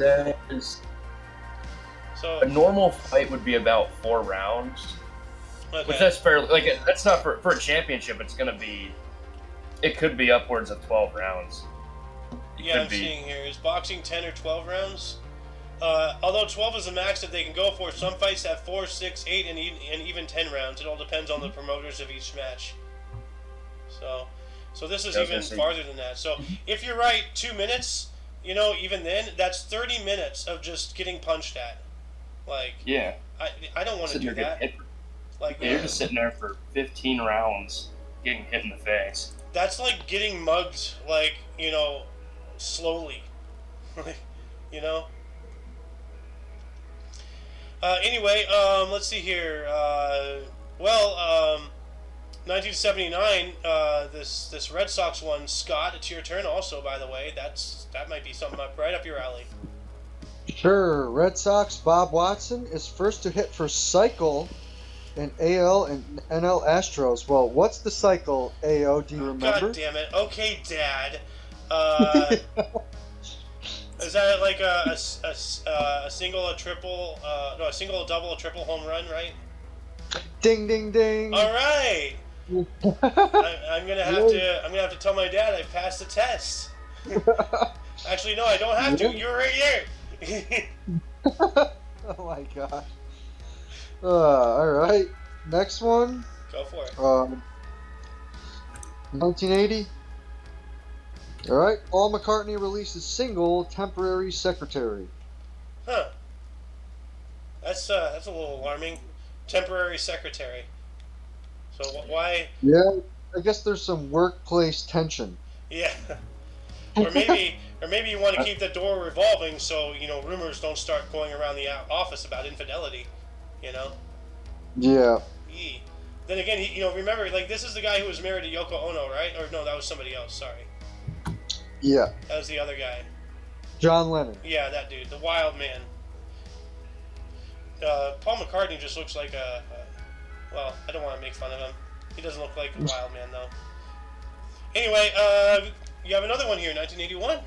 So A normal fight would be about 4 rounds. okay. Which that's fairly, like, that's not for a championship. It could be upwards of 12 rounds. Yeah, I'm seeing here. Is boxing 10 or 12 rounds? Although 12 is the max that they can go for, some fights have 4, 6, 8, and even 10 rounds. It all depends on the promoters of each match. So this is even farther than that. So if you're right, 2 minutes, even then, that's 30 minutes of just getting punched at. Like, Yeah. I don't want to do that. Like, You're just sitting there for 15 rounds getting hit in the face. That's like getting mugged, like, slowly. Anyway, let's see here. 1979, this Red Sox one, Scott, it's your turn also, by the way. That might be something right up your alley. Sure. Red Sox Bob Watson is first to hit for cycle in AL and NL Astros. Well, what's the cycle, AO? Do you remember? God damn it. Okay, Dad. Is that like a single, a triple, a single, a double, a triple home run, right? Ding, ding, ding. All right. I'm gonna have to tell my dad I passed the test. Actually, no, I don't have to. You're right here. Oh my gosh. All right. Next one. Go for it. 1980. All right. Paul McCartney releases single "Temporary Secretary." Huh. That's a little alarming. temporary secretary. So why? Yeah, I guess there's some workplace tension. Yeah. Or maybe you want to keep the door revolving so rumors don't start going around the office about infidelity. You know. Yeah. Yee. Then again, remember, like, this is the guy who was married to Yoko Ono, right? Or no, that was somebody else. Sorry. Yeah. That was the other guy. John Lennon. Yeah, that dude, the wild man. Paul McCartney just looks like well, I don't want to make fun of him. He doesn't look like a wild man, though. Anyway, you have another one here, 1981.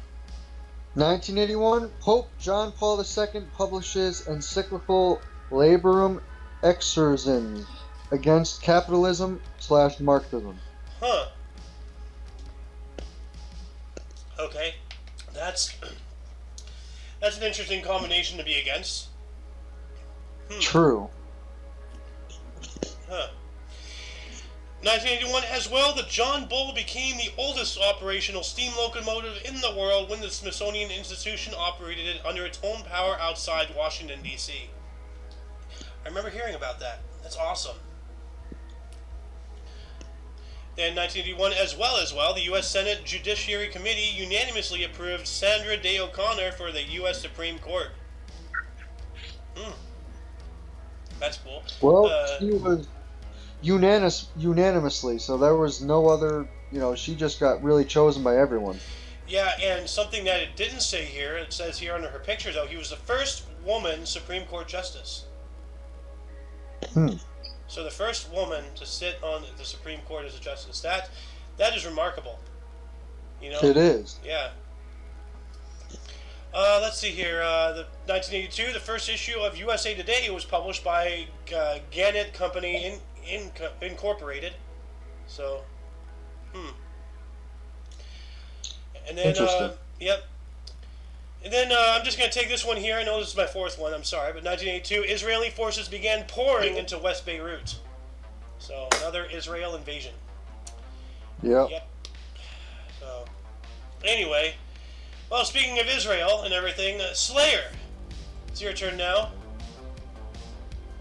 1981, Pope John Paul II publishes encyclical Laborum Exercens against capitalism/Marxism. Huh. Okay. That's an interesting combination to be against. True. Huh. 1981 as well, the John Bull became the oldest operational steam locomotive in the world when the Smithsonian Institution operated it under its own power outside Washington, D.C. I remember hearing about that. That's awesome. In 1981 as well, the U.S. Senate Judiciary Committee unanimously approved Sandra Day O'Connor for the U.S. Supreme Court. That's cool. Well, she was unanimously, so there was no other, she just got really chosen by everyone. Yeah, and something that it didn't say here, it says here under her picture, though, he was the first woman Supreme Court Justice. So the first woman to sit on the Supreme Court as a justice, that is remarkable. It is. Yeah. Let's see here. The 1982, the first issue of USA Today was published by Gannett Company Incorporated. So, And then, yep. And then I'm just going to take this one here. I know this is my fourth one. I'm sorry, but 1982, Israeli forces began pouring into West Beirut. So another Israel invasion. Yep. So, anyway, well, speaking of Israel and everything, Slayer. It's your turn now.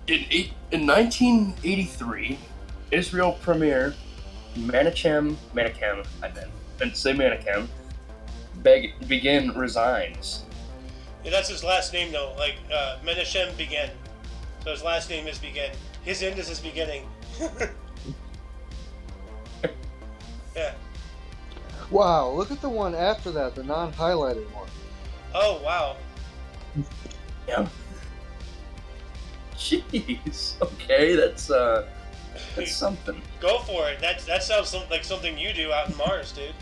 In 1983, Israel premier Menachem, Begin resigns. Yeah, that's his last name, though. Like, Menachem Begin. So his last name is Begin. His end is his beginning. Yeah. Wow, look at the one after that, the non-highlighted one. Oh, wow. Yeah. Jeez. Okay, that's something. Go for it. That sounds like something you do out in Mars, dude.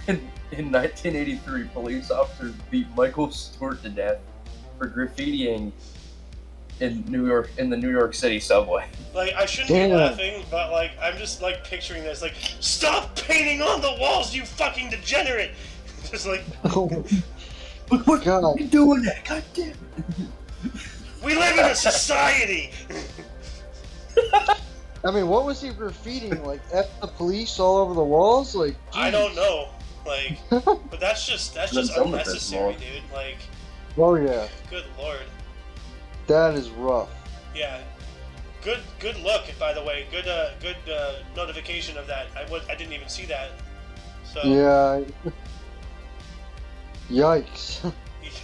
In 1983, police officers beat Michael Stewart to death for graffitiing in the New York City subway. Like, I shouldn't be laughing, but like I'm just like picturing this. Like, stop painting on the walls, you fucking degenerate! Just like, what are you doing that? God damn it! We live in a society. I mean, what was he graffitiing? Like, F the police all over the walls? Like, geez. I don't know. Like, but that's just unnecessary, dude. Like, oh yeah. Good lord. That is rough. Yeah. Good look, by the way. Good notification of that. I didn't even see that. So. Yeah. Yikes.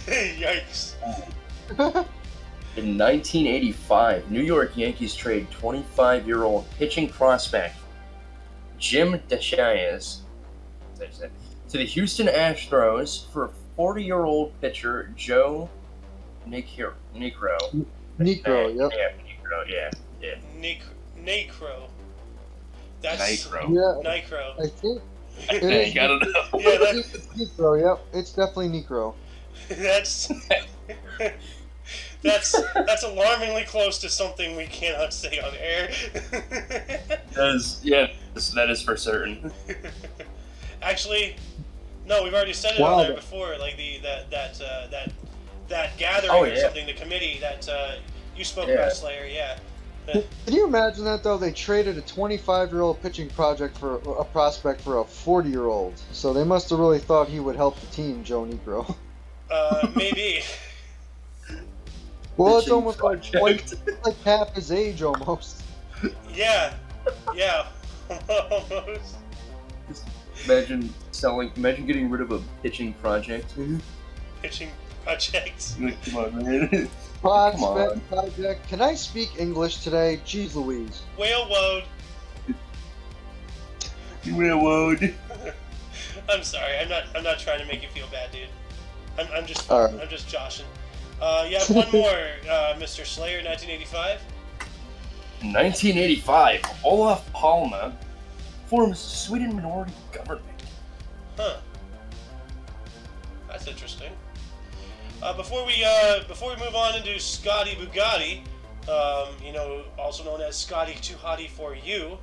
Yikes. In 1985, New York Yankees trade 25-year-old pitching prospect Jim Deshaies to the Houston Astros for 40-year-old pitcher Joe Niekro. Niekro, yep. Yeah, Niekro, yeah. Niekro. That's Niekro. Yeah. Niekro. I think You gotta know. Yeah, it's Niekro, yep. It's definitely Niekro. That's alarmingly close to something we cannot say on air. That is for certain. Actually, no, we've already said it on there before. Like that gathering or something, the committee that you spoke about, Slayer. Yeah. Can you imagine that though? They traded a 25-year-old pitching prospect for a 40-year-old. So they must have really thought he would help the team, Joe Niekro. Maybe. Well, it's Pitching almost project. like half his age almost. Yeah. Yeah. Almost. Imagine getting rid of a pitching project. Pitching projects. Like, come on, man. Prospect project. Can I speak English today? Jeez Louise. Whale woad. Railroad. I'm sorry. I'm not trying to make you feel bad, dude. I'm just All right. I'm just joshing. You have one more, Mr. Slayer, 1985. 1985, Olof Palme forms Sweden minority government. Huh. That's interesting. Before we move on into Scotty Bugatti, also known as Scotty Too Hottie for You,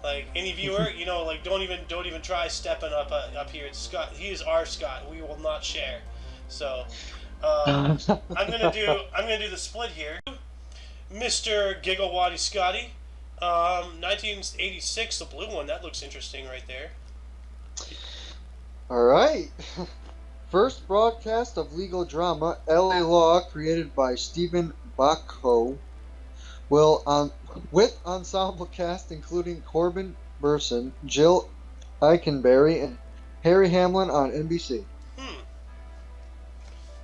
like any viewer, like don't even try stepping up here. It's Scott. He is our Scott. We will not share. So, I'm gonna do the split here. Mr. Gigawatty Scotty, 1986, the blue one. That looks interesting right there. All right. First broadcast of legal drama, LA Law, created by Stephen Bacco, with ensemble cast including Corbin Burson, Jill Eikenberry, and Harry Hamlin on NBC.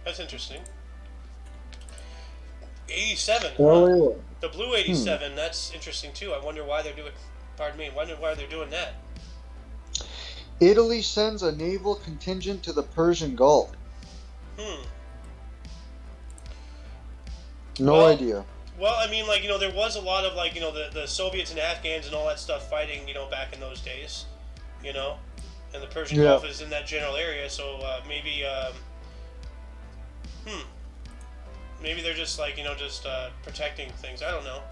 That's interesting. 87. LA Law. The blue 87. That's interesting too. I wonder why they're doing. Pardon me. I wonder why they're doing that. Italy sends a naval contingent to the Persian Gulf. No idea. Well, I mean, like, there was a lot of, like, the Soviets and Afghans and all that stuff fighting, back in those days, and the Persian Gulf is in that general area, so maybe, maybe they're just, like, protecting things. I don't know.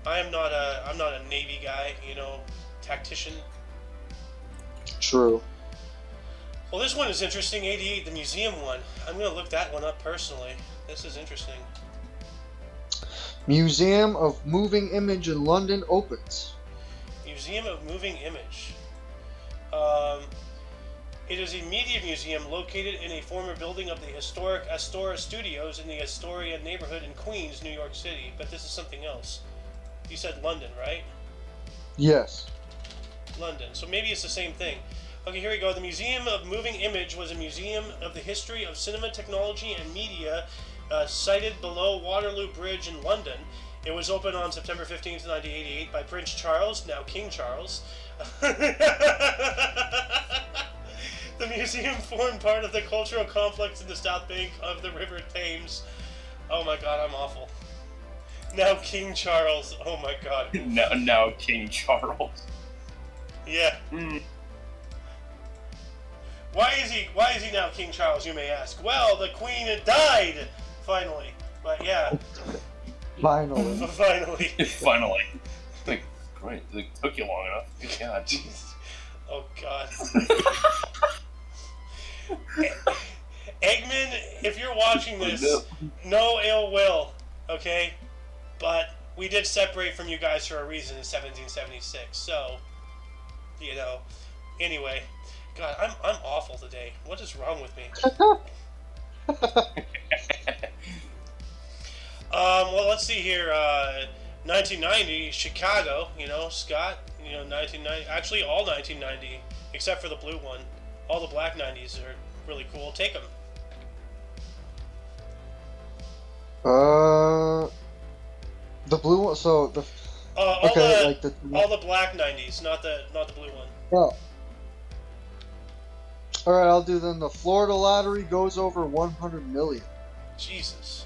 I'm not a Navy guy, tactician. True. Well, this one is interesting, 88, the museum one. I'm going to look that one up personally. This is interesting. Museum of Moving Image in London opens. Museum of Moving Image. It is a media museum located in a former building of the historic Astoria Studios in the Astoria neighborhood in Queens, New York City. But this is something else. You said London, right? Yes. London. So maybe it's the same thing. Okay, here we go. The Museum of Moving Image was a museum of the history of cinema, technology, and media sited below Waterloo Bridge in London. It was opened on September 15th, 1988 by Prince Charles, now King Charles. The museum formed part of the cultural complex in the south bank of the River Thames. Oh my god, I'm awful. Now King Charles. Oh my god. Now King Charles. Yeah. Why is he now King Charles, you may ask? Well, the Queen had died, finally. But yeah. Finally. Finally. Finally. Like, great. It took you long enough. Good God. Jesus. Oh God. Eggman, if you're watching this, no ill will, okay? But we did separate from you guys for a reason in 1776, so, anyway. God, I'm awful today. What is wrong with me? Well, let's see here. 1990, Chicago, Scott, 1990. Actually, all 1990, except for the blue one. All the black 90s are really cool. Take them. The blue one. So the. All the black 90s, not the blue one. Oh. All right, I'll do then. The Florida lottery goes over 100 million. Jesus.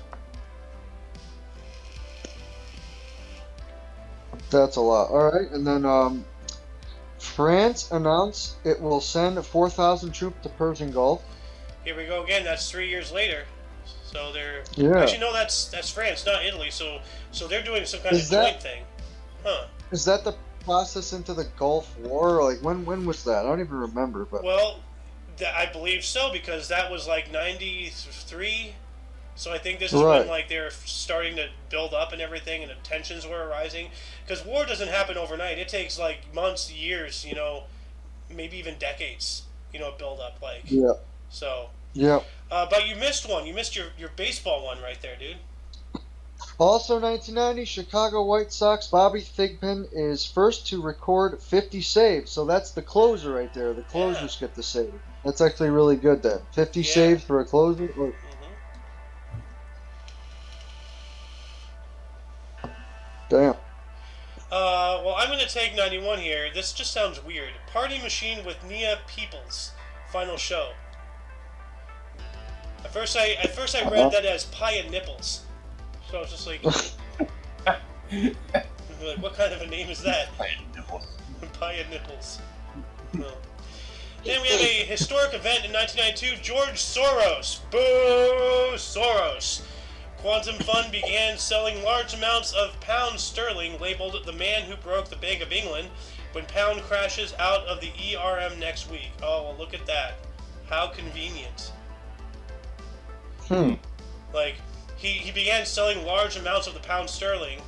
That's a lot. All right, and then France announced it will send 4,000 troops to Persian Gulf. Here we go again. That's 3 years later. So they're actually no, that's France, not Italy. So they're doing some kind of joint thing, huh? Is that the process into the Gulf War? Like when was that? I don't even remember. But well, I believe so because that was like 93. So I think this is when like they're starting to build up and everything, and the tensions were arising. Because war doesn't happen overnight; it takes like months, years, maybe even decades, build up. Like So. Yep. But you missed one. You missed your baseball one right there, dude. Also, 1990, Chicago White Sox Bobby Thigpen is first to record 50 saves. So that's the closer right there. The closers get the save. That's actually really good then. 50 saves for a closer. Damn. Well, I'm going to take 91 here. This just sounds weird. Party Machine with Nia Peoples. Final show. At first I read that as Pie and Nipples. So I was just like, what kind of a name is that? Pie and Nipples. Pie and Nipples. Oh. Then we have a historic event in 1992. George Soros. Boo! Soros. Quantum Fund began selling large amounts of pound sterling labeled the man who broke the Bank of England when pound crashes out of the ERM next week. Oh, well, look at that. How convenient. Like, he began selling large amounts of the pound sterling,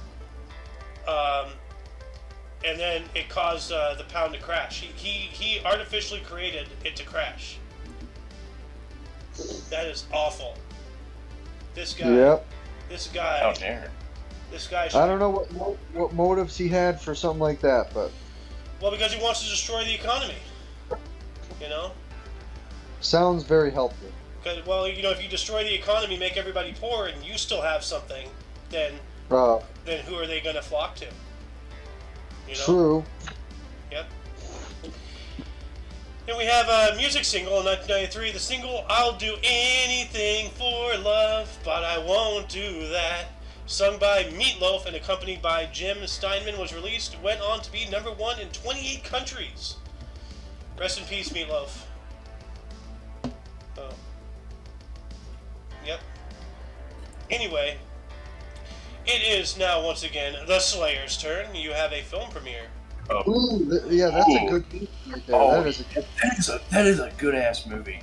and then it caused the pound to crash. He artificially created it to crash. That is awful. This guy. Yep. This guy. How dare. This guy. I don't know what motives he had for something like that, but. Well, because he wants to destroy the economy. You know. Sounds very helpful. Well, you know, if you destroy the economy, make everybody poor, and you still have something, then who are they going to flock to? You know? True. Yep. Then we have a music single in 1993. The single "I'll Do Anything for Love, But I Won't Do That," sung by Meatloaf and accompanied by Jim Steinman, was released. Went on to be #1 in 28 countries. Rest in peace, Meatloaf. Oh. Yep. Anyway, it is now once again the Slayer's turn. You have a film premiere. Ooh, yeah, that's a good movie right there. Oh, that is a good ass movie.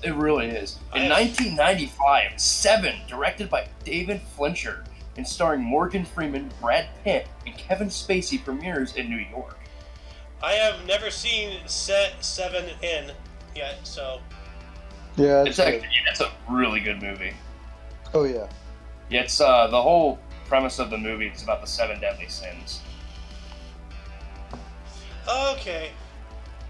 It really is. In 1995, Seven, directed by David Fincher, and starring Morgan Freeman, Brad Pitt, and Kevin Spacey, premieres in New York. I have never seen Set 7 in yet, so. Yeah, it's a really good movie. Oh yeah. Yeah, it's the whole premise of the movie is about the 7 deadly sins. Okay.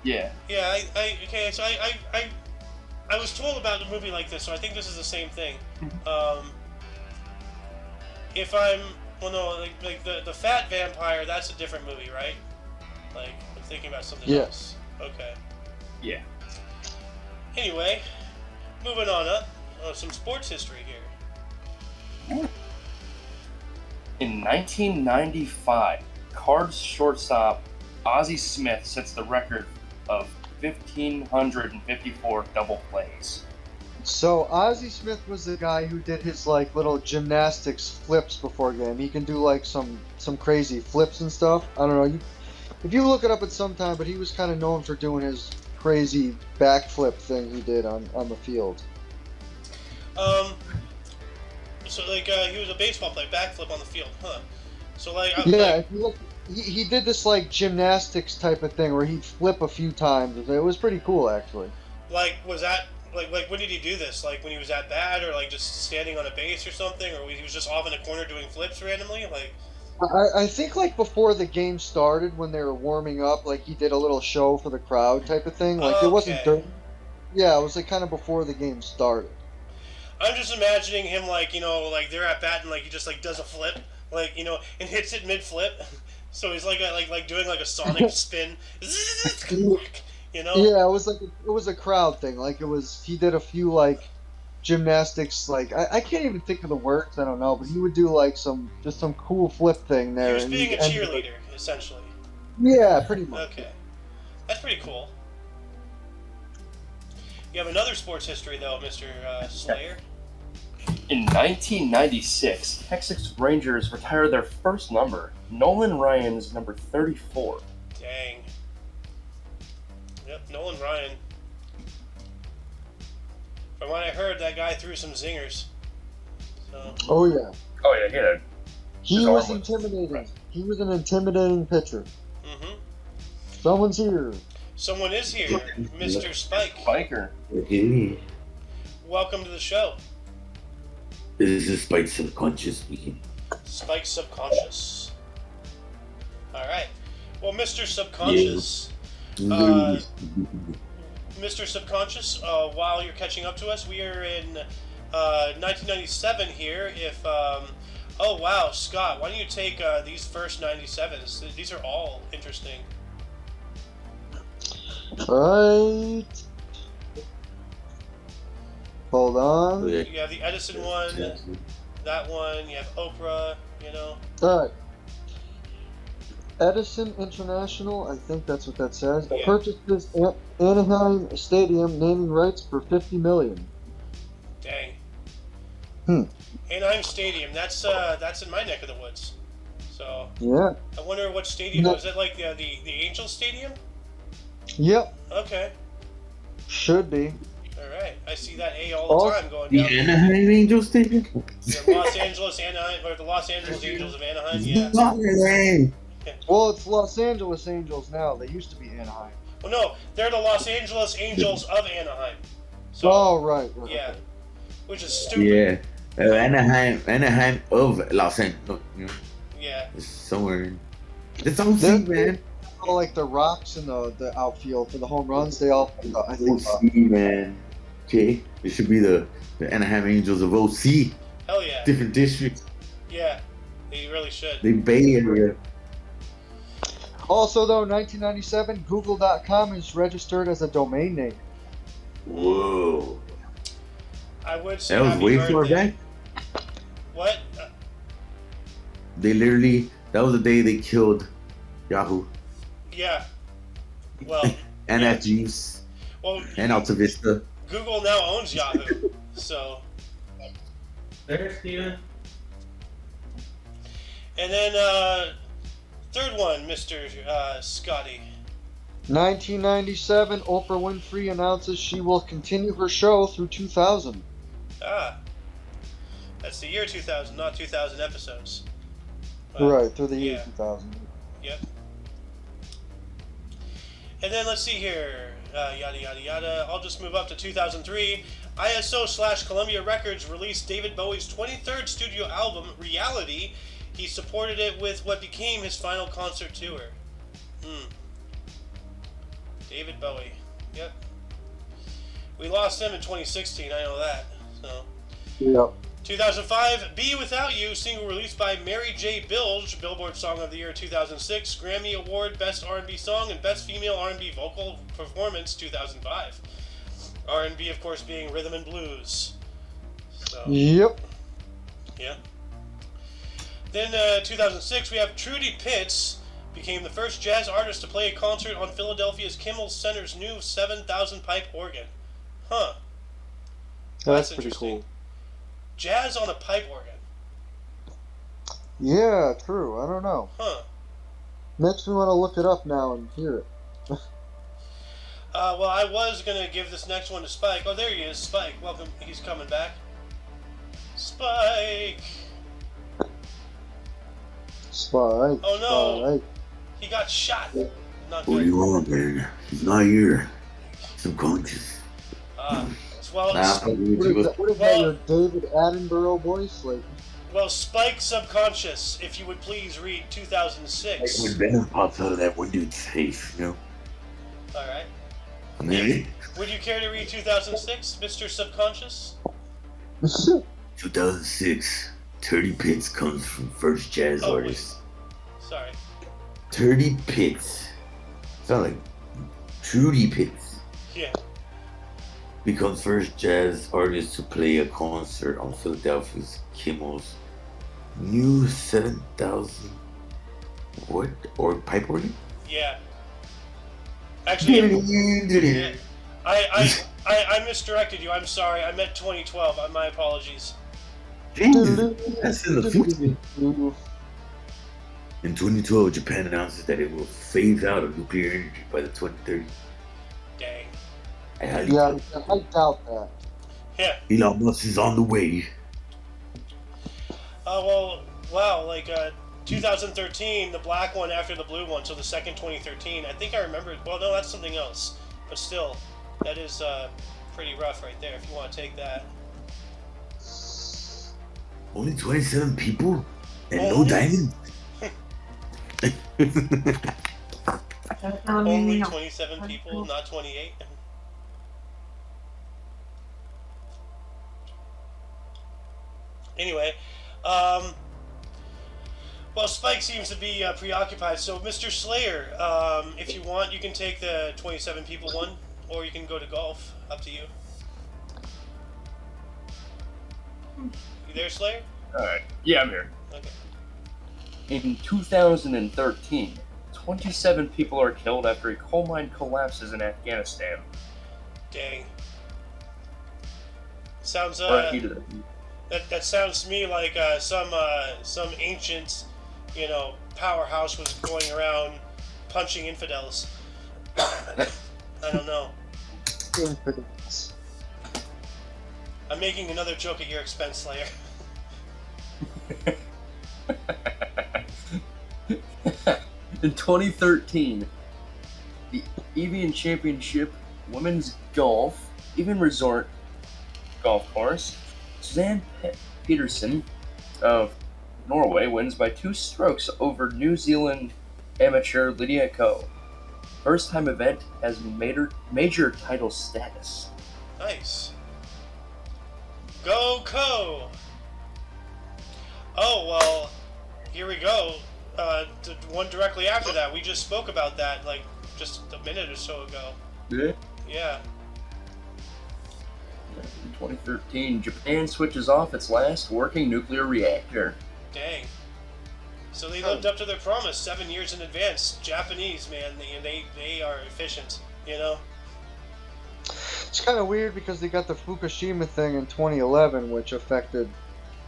Yeah. Yeah, okay, so I was told about a movie like this, so I think this is the same thing. If I'm, well no, like the Fat Vampire, that's a different movie, right? Like, I'm thinking about something else. Okay. Yeah. Anyway, moving on up, some sports history here. In 1995, Cards shortstop Ozzie Smith sets the record of 1,554 double plays. So Ozzie Smith was the guy who did his like little gymnastics flips before game. He can do like some crazy flips and stuff. I don't know. If you look it up at some time, but he was kind of known for doing his crazy backflip thing he did on the field. So like he was a baseball player, backflip on the field, huh? So like if you look, he did this like gymnastics type of thing where he'd flip a few times. It was pretty cool actually. Like was that like when did he do this? Like when he was at bat or like just standing on a base or something, or he was just off in a corner doing flips randomly? Like I think like before the game started when they were warming up, like he did a little show for the crowd type of thing. Like it wasn't dirt. Yeah, it was like kind of before the game started. I'm just imagining him like, you know, like they're at bat and like he just like does a flip, like, you know, and hits it mid flip. So he's like doing like a sonic spin. You know? Yeah, it was a crowd thing. Like he did a few like gymnastics, like I can't even think of the words, I don't know, but he would do like some cool flip thing there. He was being a cheerleader, essentially. Yeah, pretty much. Okay. That's pretty cool. You have another sports history, though, Mr. Slayer. In 1996, Texas Rangers retired their first number, Nolan Ryan's number 34. Dang. Yep, Nolan Ryan. From what I heard, that guy threw some zingers. So. Oh, yeah. Oh, yeah, he had He was intimidating. He was an intimidating pitcher. Mm-hmm. Someone's here. Someone is here, Mr. Spike. Biker. Okay. Welcome to the show. This is Spike Subconscious speaking. Spike Subconscious. Alright. Well, Mr. Subconscious, Mr. Subconscious, while you're catching up to us, we are in 1997 here. Oh wow, Scott, why don't you take these first 97s? These are all interesting. Right. Hold on. You have the Edison one, that one, you have Oprah, you know. Alright. Edison International, I think that's what that says, Yeah. purchases Anaheim Stadium naming rights for $50 million. Dang. Anaheim Stadium, that's in my neck of the woods. So Yeah. I wonder what stadium is it, like the Angels Stadium? Yep. Okay. Should be. Alright. I see that A all the time going The down. Anaheim Angels Stadium? The Los Angeles Anaheim, or the Los Angeles Angels of Anaheim, yeah. Not Anaheim. Well, it's Los Angeles Angels now. They used to be Anaheim. Well, no, they're the Los Angeles Angels of Anaheim. So, Oh, right. yeah. Okay. Which is stupid. Yeah. Anaheim of Los Angeles. Yeah. It's somewhere. It's on sea, man. All like the rocks in the outfield for the home runs, they all, I think. OC, man. Okay. It should be the Anaheim Angels of OC. Hell yeah. Different districts. Yeah. They really should. The Bay Area. Also, though, 1997, Google.com is registered as a domain name. Whoa. I would say That was happy way far birthday. back. What? They literally, that was the day they killed Yahoo Yeah. Well, and at Jeeves well, and Alta Vista. Google now owns Yahoo. So. There, Steven. And then, third one, Mr. Scotty. 1997, Oprah Winfrey announces she will continue her show through 2000. Ah. That's the year 2000, not 2000 episodes. Right, through the year yeah. 2000. Yep. And then let's see here. Yada yada yada. I'll just move up to 2003. ISO/Columbia Records released David Bowie's 23rd studio album, Reality. He supported it with what became his final concert tour. David Bowie. Yep. We lost him in 2016, I know that. So. Yep. 2005, Be Without You, single released by Mary J. Blige, Billboard Song of the Year 2006, Grammy Award Best R&B Song and Best Female R&B Vocal Performance 2005. R&B, of course, being rhythm and blues. So, Yep. yeah. Then 2006, we have Trudy Pitts, became the first jazz artist to play a concert on Philadelphia's Kimmel Center's new 7,000 pipe organ. Huh. That's pretty interesting. cool. Jazz on a pipe organ. Yeah, true. I don't know. Huh. Makes me want to look it up now and hear it. Well, I was going to give this next one to Spike. Oh, there he is. Spike. Welcome. He's coming back. Spike. Spike. Oh, no. Spike. He got shot. Not What do good. you want, man? He's not here. Subconscious. Well, Nah, What is that, Well- your David Attenborough voice? Like, well, Spike Subconscious, if you would please read 2006. When Venom pops out of that window, it's safe, you know? All right. And then, Would you care to read 2006, Mr. Subconscious? 2006, Turdy Pitts comes from first jazz Oh, wait. artist. Sorry. Turdy Pitts. Sound like Trudy Pitts. Yeah. Becomes first jazz artist to play a concert on Philadelphia's Kimmel's new 7,000 what? Or pipe organ? Yeah. Actually, yeah. I misdirected you. I'm sorry. I meant 2012. My apologies. Jesus, that's in the future. In 2012, Japan announces that it will phase out of nuclear energy by the 2030s. Dang. I highly yeah, I doubt that. Yeah. Elon Musk is on the way. Well, wow. Like, 2013, the black one after the blue one, so the second 2013. I think I remember. Well, no, that's something else. But still, that is pretty rough right there. If you want to take that. Only 27 people and no Only? diamonds. Only 27 people, not 28. Anyway, well, Spike seems to be preoccupied. So, Mr. Slayer, if you want, you can take the 27 people one, or you can go to golf. Up to you. You there, Slayer? Alright. Yeah, I'm here. Okay. In 2013, 27 people are killed after a coal mine collapses in Afghanistan. Dang. Sounds that sounds to me like some ancient, powerhouse was going around punching infidels. I don't know. Infidels. I'm making another joke at your expense, Slayer. In 2013, the Evian Championship Women's Golf, Evian Resort Golf Course, Suzanne Peterson of Norway wins by 2 strokes over New Zealand amateur Lydia Ko. First time event has major title status. Nice. Go Co! Oh, well, here we go. The one directly after that, we just spoke about that, like, just a minute or so ago. Yeah. Yeah. In 2013, Japan switches off its last working nuclear reactor. Dang. So they lived up to their promise 7 years in advance. Japanese, man, they are efficient, It's kind of weird because they got the Fukushima thing in 2011, which affected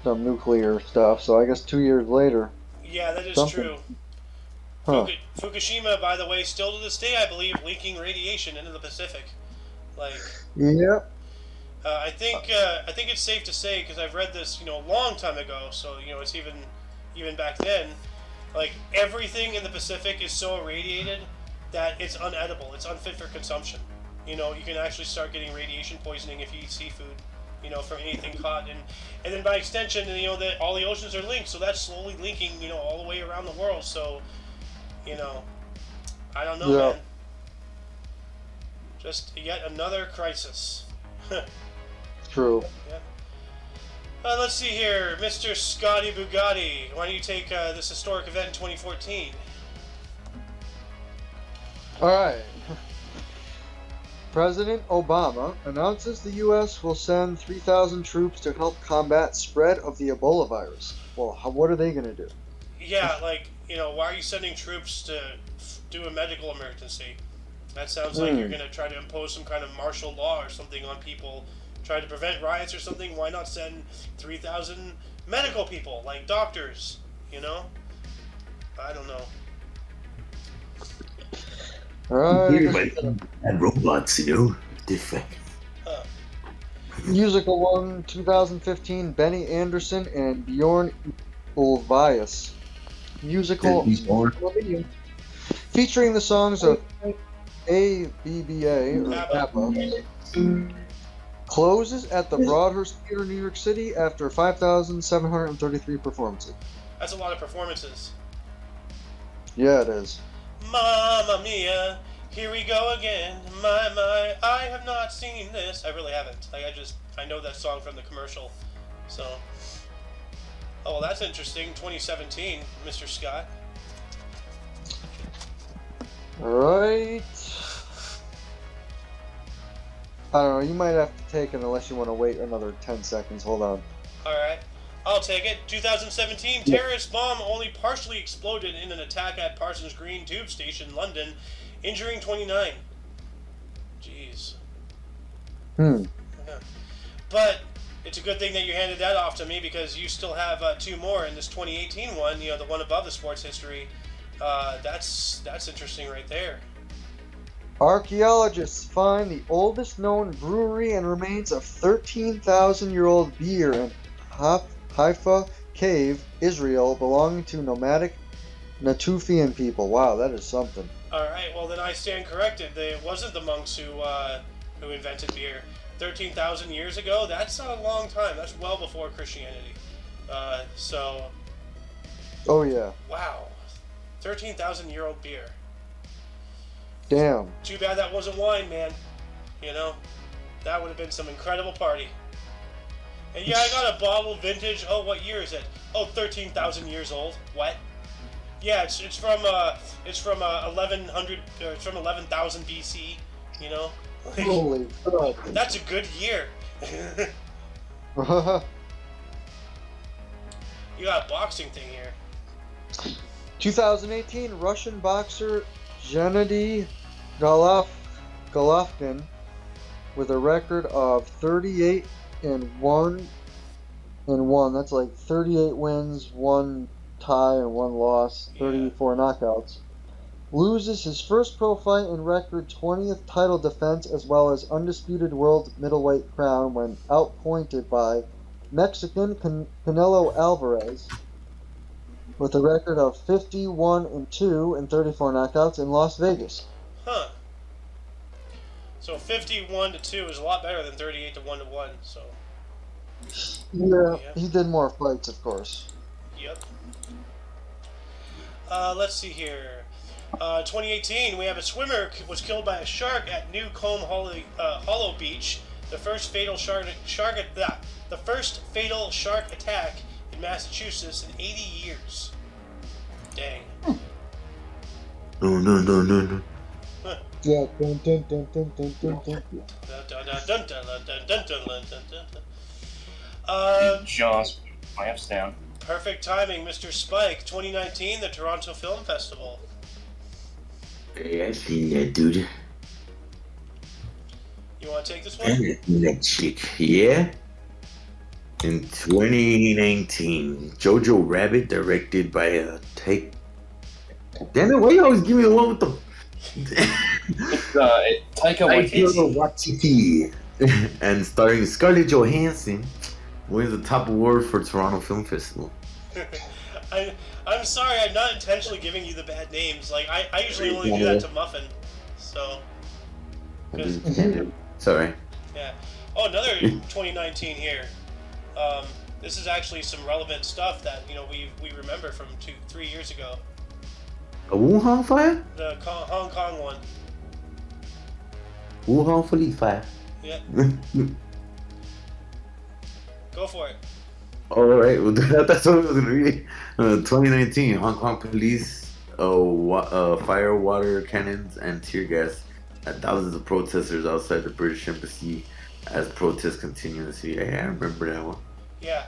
some nuclear stuff. So I guess 2 years later. Yeah, that is Something. true. Huh. Fukushima, by the way, still to this day, I believe, leaking radiation into the Pacific. Like, Yep. I think it's safe to say, because I've read this, a long time ago. So it's even back then, like everything in the Pacific is so irradiated that it's unedible. It's unfit for consumption. You can actually start getting radiation poisoning if you eat seafood. From anything caught, and then by extension, that all the oceans are linked, so that's slowly linking, all the way around the world. So, I don't know, Yeah. man. Just yet another crisis. True. Yeah. Let's see here, Mr. Scotty Bugatti. Why don't you take this historic event in 2014? All right. President Obama announces the U.S. will send 3,000 troops to help combat spread of the Ebola virus. Well, what are they going to do? Yeah, like, why are you sending troops to do a medical emergency? That sounds like you're going to try to impose some kind of martial law or something on people, try to prevent riots or something. Why not send 3,000 medical people, like doctors, I don't know. Alright. And robots, different. Musical one, 2015, Benny Anderson and Bjorn Ulvaeus. Musical featuring the songs of ABBA, or ABBA, closes at the Broadhurst Theater, New York City after 5,733 performances. That's a lot of performances. Yeah, it is. Mamma mia, here we go again. My, I have not seen this. I really haven't. Like, I know that song from the commercial. So, oh, well, that's interesting. 2017, Mr. Scott. Alright. I don't know, you might have to take it unless you want to wait another 10 seconds. Hold on. Alright, I'll take it. 2017, terrorist bomb only partially exploded in an attack at Parsons Green Tube Station, London, injuring 29. Jeez. Yeah. But it's a good thing that you handed that off to me, because you still have 2 more in this 2018 one, the one above the sports history. That's interesting right there. Archaeologists find the oldest known brewery and remains of 13,000-year-old beer in Haifa, cave, Israel, belonging to nomadic Natufian people. Wow, that is something. All right. Well, then I stand corrected. It wasn't the monks who invented beer. 13,000 years ago. That's a long time. That's well before Christianity. So, Oh yeah. wow, 13,000-year-old beer. Damn. Too bad that wasn't wine, man. You know, that would have been some incredible party. And yeah, I got a bottle vintage. Oh, what year is it? Oh, 13,000 years old. What? Yeah, it's from 1100. It's from 11,000 BC. You know. Like, Holy fuck. that's a good year. You got a boxing thing here. 2018 Russian boxer Gennady Golovkin with a record of 38 and 1. That's like 38 wins, 1 tie, and 1 loss, 34 knockouts. Loses his first pro fight and record 20th title defense as well as undisputed world middleweight crown when outpointed by Mexican Canelo Alvarez with a record of 51 and 2 and 34 knockouts in Las Vegas. Huh. So 51-2 is a lot better than 38-1. So. Yeah, he did more fights, of course. Yep. Let's see here. 2018, we have a swimmer was killed by a shark at New Combe Hollow Beach. The first fatal shark attack in Massachusetts in 80 years. Dang. No. Yeah. Jaws, clamps down. Perfect timing, Mr. Spike. 2019, the Toronto Film Festival. Hey, I seen that dude. You want to take this I one? seen that chick. Yeah. In 2019, Jojo Rabbit, directed by Take. Damn it! Why you always give me the one with the? Taika Waititi, and starring Scarlett Johansson, wins the top award for Toronto Film Festival. I'm sorry, I'm not intentionally giving you the bad names. Like I usually only do that to Muffin. So. Sorry. Yeah. Oh, another 2019 here. This is actually some relevant stuff that we remember from 3 years ago. A Wuhan fire? The Hong Kong one. Wuhan Police fire. Yeah. Go for it. Alright, well, that's what I was gonna read. 2019, Hong Kong police fire water cannons and tear gas at thousands of protesters outside the British embassy as protests continue in the city. Hey, I remember that one. Yeah.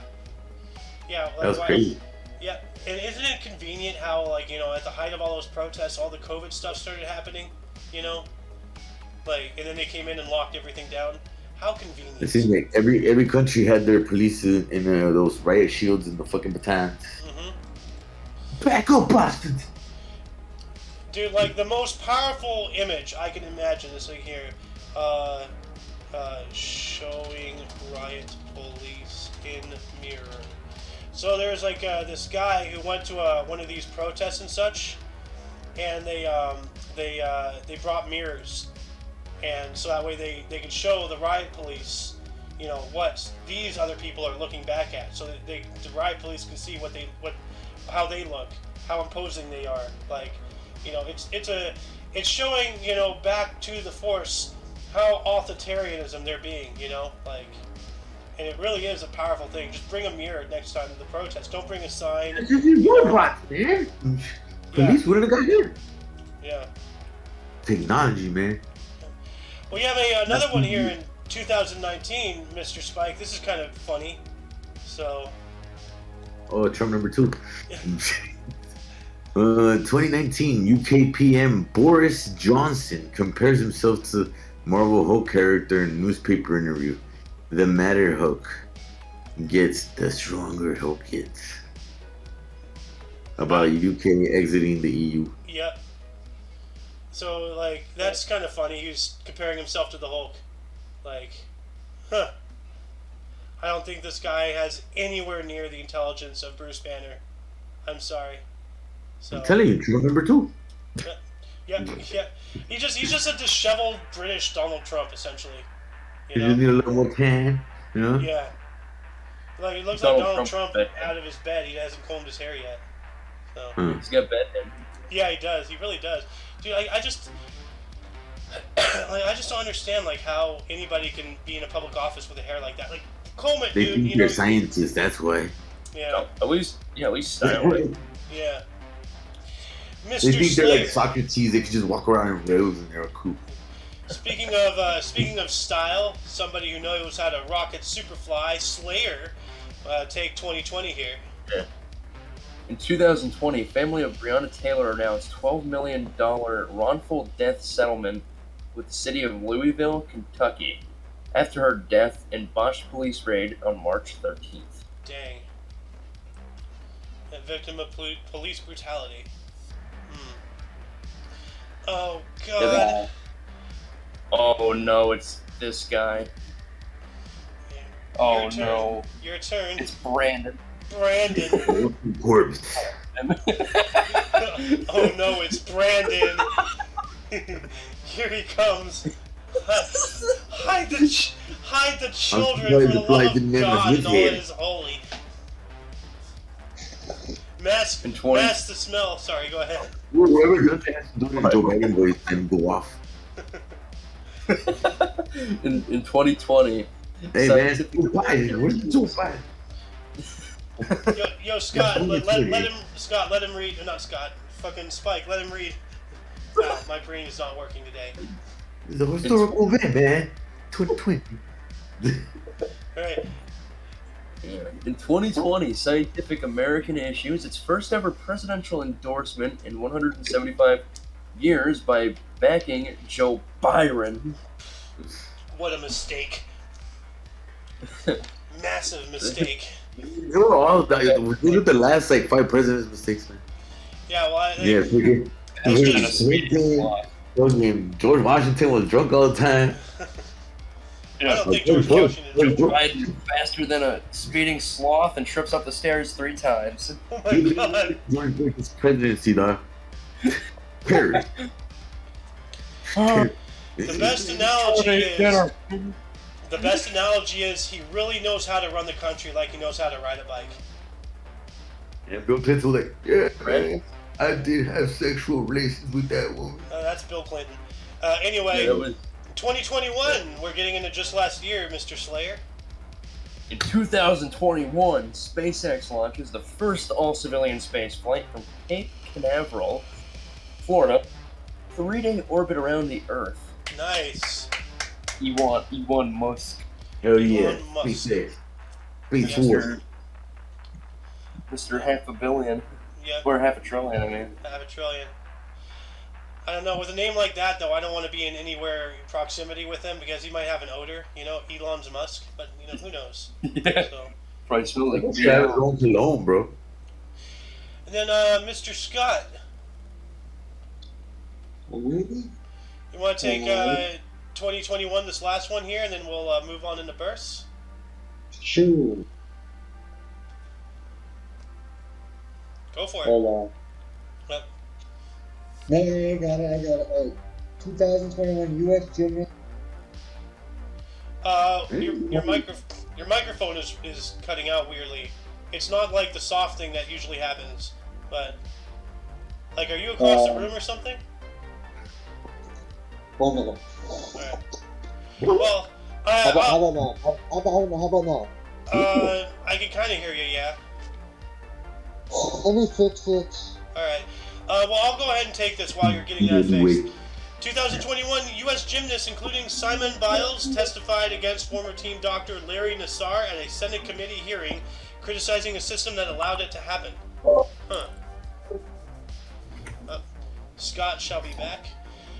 Yeah. That was crazy. Yeah. And isn't it convenient how, at the height of all those protests, all the COVID stuff started happening, and then they came in and locked everything down? How convenient. It seems like every country had their police in those riot shields and the fucking batons. Mm-hmm. Back up, bastards! Dude, the most powerful image I can imagine is here, showing riot police in mirror. So there's this guy who went to one of these protests and such, and they brought mirrors, and so that way they could show the riot police, what these other people are looking back at, so that the riot police can see how they look, how imposing they are. It's showing back to the force how authoritarianism they're being, and it really is a powerful thing. Just bring a mirror next time to the protest. Don't bring a sign. This is robots, man. Police wouldn't have got here. Yeah. Technology, man. Well, you have another one here in 2019, Mr. Spike. This is kind of funny. So. Oh, Trump number 2. 2019 UK PM Boris Johnson compares himself to Marvel Hulk character in newspaper interview. The madder Hulk gets, the stronger Hulk gets. About UK exiting the EU. Yep. So, that's kind of funny. He was comparing himself to the Hulk. I don't think this guy has anywhere near the intelligence of Bruce Banner. I'm sorry. So, I'm telling you, Trump number 2. yeah. He's just a disheveled British Donald Trump, essentially. You just need a little more tan, you know? Yeah. Like he looks Donald like Donald Trump Trump out of his bed. He hasn't combed his hair yet. So. He's got bad head. Yeah, he does. He really does. Dude, I just I just don't understand like how anybody can be in a public office with a hair like that. Like comb it, They dude. think they're scientists, that's why. Yeah. No, at least styling. Yeah. They Mr. think they're like Slayer. Socrates, they can just walk around in rails and they're cool. Speaking of style, somebody who knows how to rocket Superfly, Slayer, take 2020 here. Yeah. In 2020, family of Breonna Taylor announced $12 million wrongful death settlement with the city of Louisville, Kentucky, after her death in botched police raid on March 13th. Dang. A victim of police brutality. Oh God. Oh no, it's this guy. Oh Your turn. no. Your turn. It's Brandon. Brandon. Corpse. Oh no, it's Brandon. Here he comes. Hide the children for the love of God and all that is holy. Mask the smell. Sorry, go ahead. Whoever does that has to do it Joe Biden voice and go off. in 2020. Hey man, Joe Biden, where's Joe Biden? Yo, Scott, let him read. Not Scott, fucking Spike, let him read. Wow, my brain is not working today. It's a historical event, man. 2020. Alright. In 2020, Scientific American issues its first ever presidential endorsement in 175 years by backing Joe Byron. What a mistake. Massive mistake. Look at the last 5 presidents' mistakes, man. Yeah, well, George Washington was drunk all the time. I don't think George Washington is Rides faster than a speeding sloth and trips up the stairs 3 times. Oh my God. George Bush's presidency, dog. Period. The best analogy is he really knows how to run the country like he knows how to ride a bike. And Bill Clinton was like, yeah, man, I did have sexual relations with that woman. That's Bill Clinton. Anyway, 2021, we're getting into just last year, Mr. Slayer. In 2021, SpaceX launches the first all-civilian space flight from Cape Canaveral, Florida, 3-day orbit around the Earth. Nice. Elon Musk. Hell yeah. Elon Musk. Space Force. Mr. Half a Billion. Yep. Or half a trillion, I mean. Half a trillion. I don't know, with a name like that, though, I don't want to be in anywhere proximity with him because he might have an odor, Elon's Musk, but, who knows? Yeah. So. Probably smells like This guy was alone, bro. And then, Mr. Scott. You want to take 2021, this last one here, and then we'll move on into bursts? Sure. Go for it. Hold on. Yep. I got it. 2021 U.S. gymnast. Your microphone is cutting out weirdly. It's not like the soft thing that usually happens, but are you across the room or something? Hold on. Alright. Well, How about now? How about now? I can kind of hear you, yeah. Let me fix it. Alright. Well, I'll go ahead and take this while you're getting that fixed. 2021 U.S. gymnasts, including Simone Biles, testified against former team doctor Larry Nassar at a Senate committee hearing, criticizing a system that allowed it to happen. Huh. Scott shall be back.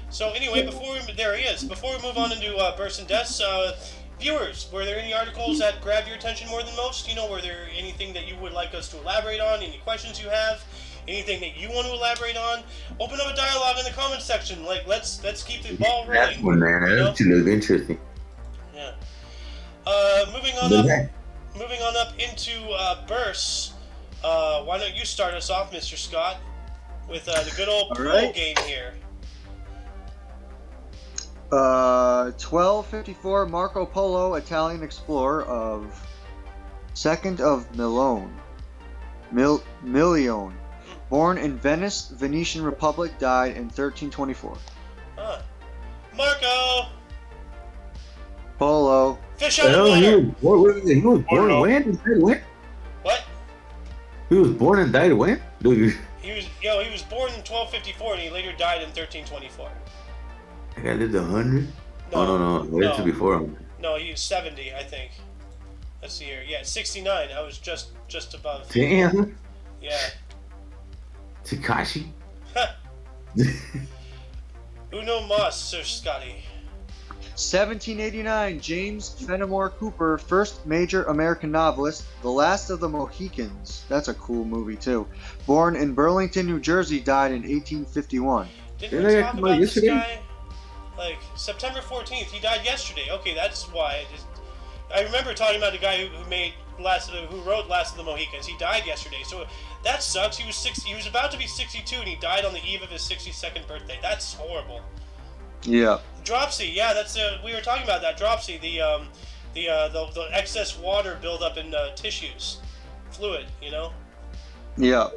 So anyway, there he is. Before we move on into bursts and deaths, viewers, were there any articles that grabbed your attention more than most? Were there anything that you would like us to elaborate on? Any questions you have? Anything that you want to elaborate on? Open up a dialogue in the comments section. Let's keep the ball rolling. That's one, man. That actually looks interesting. Yeah. Moving on up. moving on up into bursts. Why don't you start us off, Mr. Scott, with the good old pool right. game here? 1254 Marco Polo, Italian explorer of 2nd of Milione. Born in Venice, Venetian Republic, died in 1324. Huh. Marco! Polo. Fish out of water! He was born when? And died when? What? He was born and died when? Dude, He was born in 1254 and he later died in 1324. I got lived 100? No. That's before him. No, he was 70, I think. Let's see here. Yeah, 69. I was just above. Damn. Yeah. Takashi. Uno mas, Sir Scotty. 1789 James Fenimore Cooper, first major American novelist, The Last of the Mohicans. That's a cool movie too. Born in Burlington, New Jersey, died in 1851. Didn't we talk about this guy? Like, September 14th, he died yesterday. Okay, that's why. I remember talking about the guy who wrote Last of the Mohicans. He died yesterday, so that sucks. He was about to be 62, and he died on the eve of his 62nd birthday. That's horrible. Yeah. Dropsy, yeah, that's we were talking about that. Dropsy, the excess water buildup in tissues, fluid, you know. Yeah.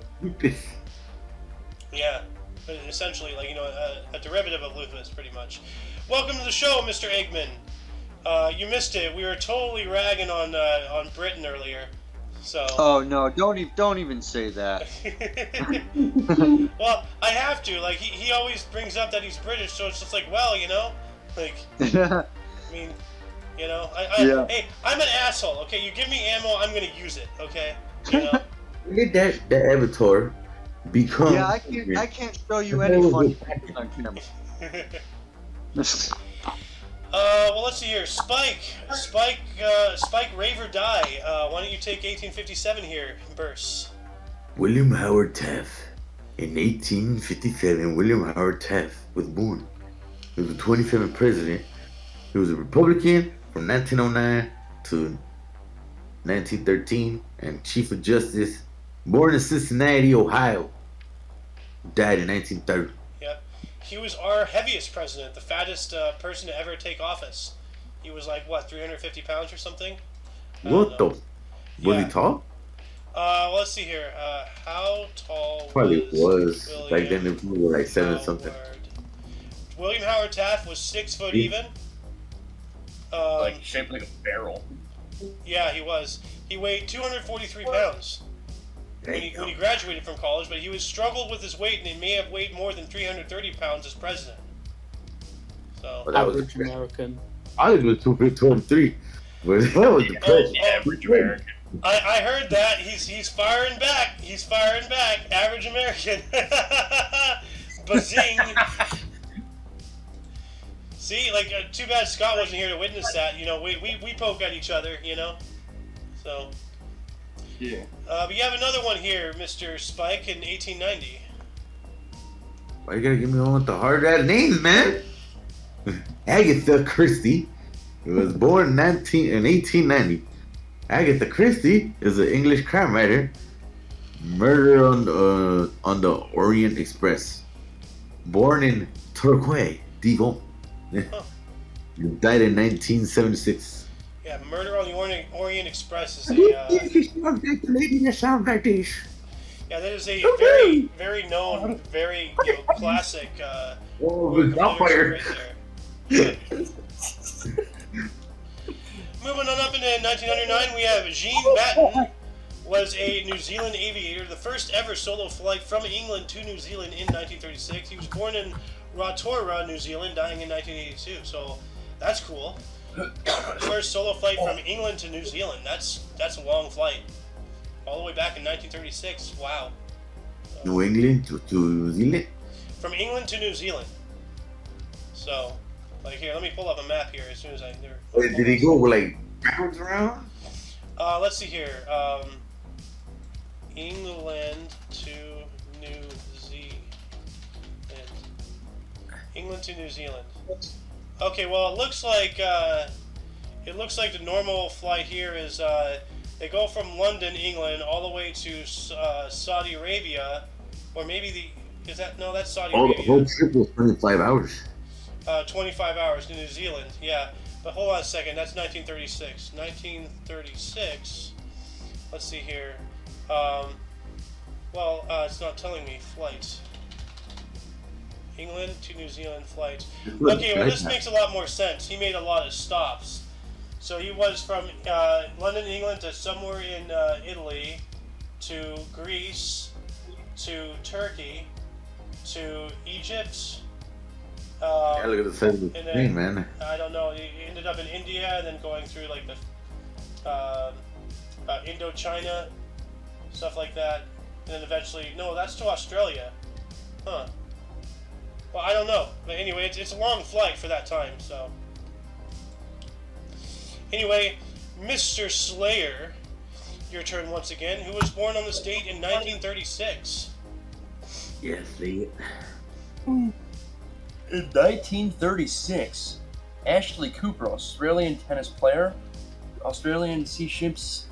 Yeah, but essentially, like, you know, a derivative of lupus, pretty much. Welcome to the show, Mr. Eggman. You missed it. We were totally ragging on Britain earlier. So. Oh no! Don't even say that. Well, I have to. Like, he always brings up that he's British, so it's just like, well, you know, like, I mean, you know, Yeah. Hey, I'm an asshole. Okay, you give me ammo, I'm gonna use it. Okay, you know. Look at that Avatar become. Yeah, I can't show you any funny things on camera. Well, let's see here. Spike, rave or die. Why don't you take 1857 here, Burst? William Howard Taft. In 1857, William Howard Taft was born. He was the 27th president. He was a Republican from 1909 to 1913 and Chief of Justice. Born in Cincinnati, Ohio. Died in 1930. Yep. He was our heaviest president, the fattest person to ever take office. He was like, what, 350 pounds or something? What the? Was he tall? Well, let's see here. How tall Probably was. William Back then, they were like 7 Howard? something. William Howard Taft was 6 foot even. Like shaped like a barrel. Yeah, he was. He weighed 243 pounds when he graduated from college, but he struggled with his weight, and he may have weighed more than 330 pounds as president. So. Well, that was Average American. I think it was 223, but that was the president. Average American. I heard that. He's firing back. He's firing back. Average American. Bazing. See, like, too bad Scott wasn't here to witness that. You know, we poke at each other, you know? So. Yeah. But you have another one here, Mr. Spike, in 1890. Why you gotta give me one with the hard-ass names, man? Agatha Christie was born in 1890. Agatha Christie is an English crime writer. Murder on the Orient Express. Born in Torquay, Devon. Died in 1976. Yeah, Murder on the Orient Express is a. Lady that sounds like this. Yeah, that is a very, very known, very classic. With Doubtfire. Right there. Moving on up into 1909, we have Jean Batten. Was a New Zealand aviator, the first ever solo flight from England to New Zealand in 1936. He was born in Rotorua, New Zealand, dying in 1982. So that's cool. First solo flight from England to New Zealand. That's a long flight. All the way back in 1936. Wow. New England to New Zealand? From England to New Zealand. So, like, here, let me pull up a map here as soon as I... Wait, did he go like backwards around? Let's see here. England to New Zealand. England to New Zealand. Okay, well, it looks like the normal flight here is They go from London, England, all the way to Saudi Arabia, or maybe that's Saudi Oh, the Arabia. whole trip was 25 hours. 25 hours to New Zealand, yeah. But hold on a second, that's 1936. 1936, let's see here. It's not telling me flights. England to New Zealand flights. Okay, well this makes a lot more sense. He made a lot of stops. So he was from London, England to somewhere in Italy, to Greece, to Turkey, to Egypt. Yeah, look at the size of the screen, man. I don't know. He ended up in India and then going through like the Indochina, stuff like that. And then eventually, no, that's to Australia. Huh. Well, I don't know. But anyway, it's a long flight for that time, so. Anyway, Mr. Slayer, your turn once again, who was born on this date in 1936. Yes, see. In 1936, Ashley Cooper, Australian tennis player, Australian Sea Ships,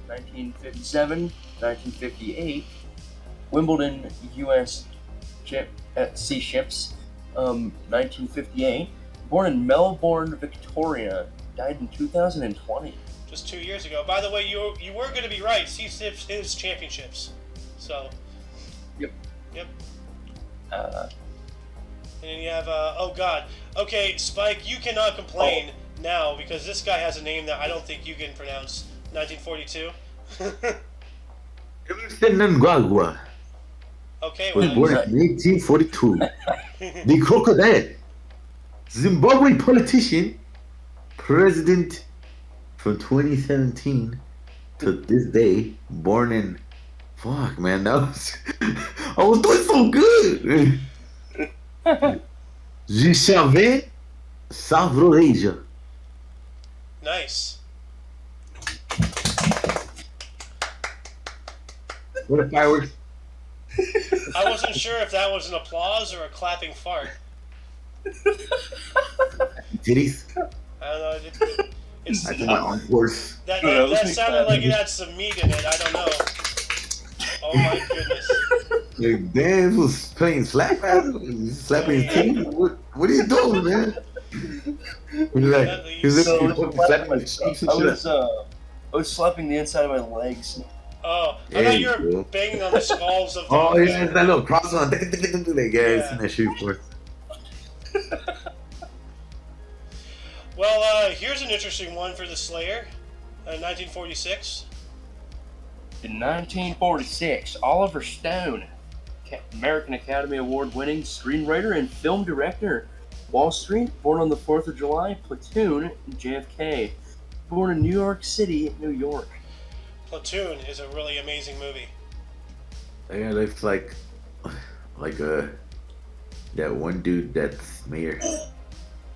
1957, 1958, Wimbledon U.S. Sea Ships, 1958, born in Melbourne, Victoria, died in 2020. Just 2 years ago. By the way, you were going to be right. Sea Ships is championships. So. Yep. And then you have, oh god. Okay, Spike, you cannot complain now because this guy has a name that I don't think you can pronounce. 1942. Mnangagwa Okay, was born in 1842. The crocodile, Zimbabwean politician, president from 2017 to this day, born in. Fuck, man, that was. I was doing so good. Gishavin Savroleja. Nice. What a fireworks. I wasn't sure if that was an applause or a clapping fart. Titties. I don't know. It's, I think my encores. that Yeah, sounded like it had some meat in it. I don't know. Oh my goodness. Like, Dan was playing slap at him, slapping his teeth. What are you doing, man? He's slapping his cheeks and shit. I was slapping the inside of my legs. Oh, I There thought you you were go. banging on the skulls of the. Oh, yeah, it's that little cross on. Like, yeah, it's in that shoe for. Well, here's an interesting one for the Slayer. 1946. In 1946, Oliver Stone, American Academy Award winning screenwriter and film director. Wall Street, born on the 4th of July, Platoon, JFK. Born in New York City, New York. Platoon is a really amazing movie. Yeah, it looks like that one dude that's mayor.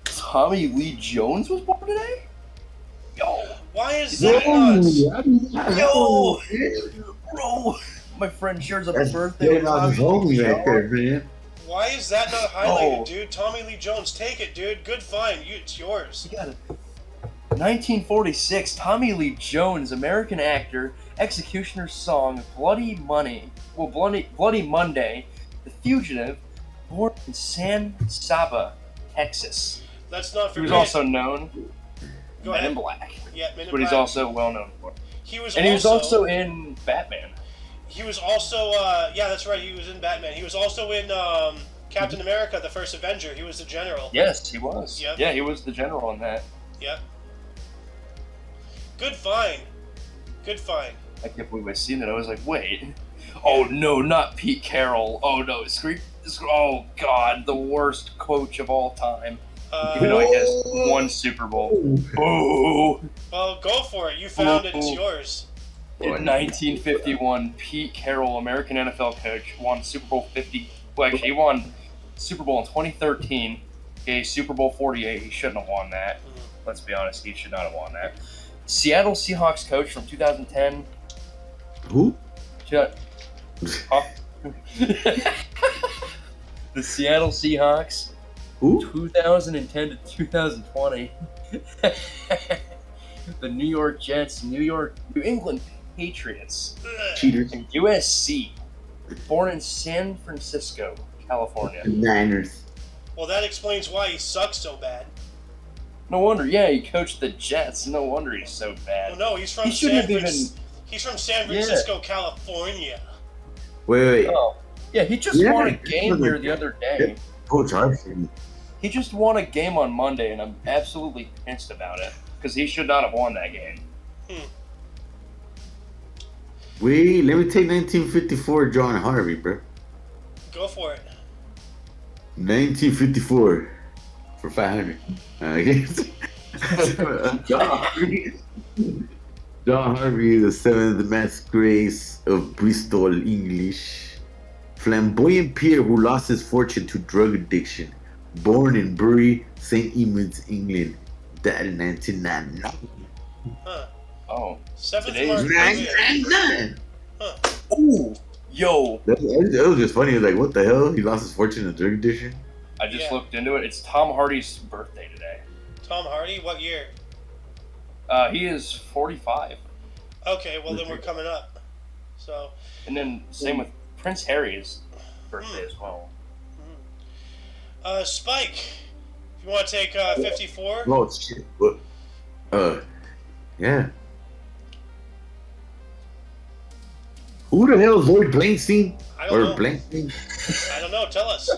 Tommy Lee Jones was born today? Yo! Why is that nuts? Yo! Bro! My friend shares a birthday with Tommy Lee right there, Jones. man. Why is that not highlighted, Oh. dude? Tommy Lee Jones, take it, dude. Good find. It's yours. You got it. 1946, Tommy Lee Jones, American actor, Executioner's Song, Bloody Money. Well, Bloody Monday, The Fugitive, born in San Saba, Texas. Let's not He forget. was also known Go Men ahead. in Black, Yeah, Men in but he's Black. also well known for. He was also in Batman. He was also. Yeah, that's right. He was in Batman. He was also in Captain America: The First Avenger. He was the general. Yes, he was. Yep. Yeah, he was the general in that. Yep. Good find. Good find. I can't believe I seen that. I was like, wait. Oh no, not Pete Carroll. Oh no, oh god, the worst coach of all time. Even though he has one Super Bowl. Ooh. Well, go for it. You found it. It's yours. In 1951, Pete Carroll, American NFL coach, won Super Bowl 50. Well, actually, he won Super Bowl in 2013. Okay, Super Bowl 48. He shouldn't have won that. Let's be honest, he should not have won that. Seattle Seahawks coach from 2010. Who? Huh? The Seattle Seahawks, Who? 2010 to 2020. the New York Jets, New England Patriots, Cheaters. and USC. Born in San Francisco, California. Niners. Well, that explains why he sucks so bad. No wonder, yeah, he coached the Jets. No wonder he's so bad. Well, no, he's from He shouldn't San have even. He's from San Francisco, California. Wait. Oh, yeah, he just won a game here the other day. Coach Hudson. He just won a game on Monday, and I'm absolutely pissed about it because he should not have won that game. Wait, let me take 1954 John Harvey, bro. Go for it. 1954 for 500. John Harvey, the seventh mass grace of Bristol English. Flamboyant peer who lost his fortune to drug addiction. Born in Bury, St. Edmunds, England. Died in 1999. Huh. Oh, Seventh Today's mark. 1999. Huh. ooh, yo! That was just funny. Like, what the hell? He lost his fortune to drug addiction? I just Yeah. looked into it. It's Tom Hardy's birthday today. Tom Hardy, what year? He is 45, Okay, well then we're coming up. So, and then same with Prince Harry's birthday as well. Spike, if you want to take 54. Oh, shit. What? Yeah. Who the hell is Lloyd Blankstein? I don't know. Blankstein? I don't know. Tell us.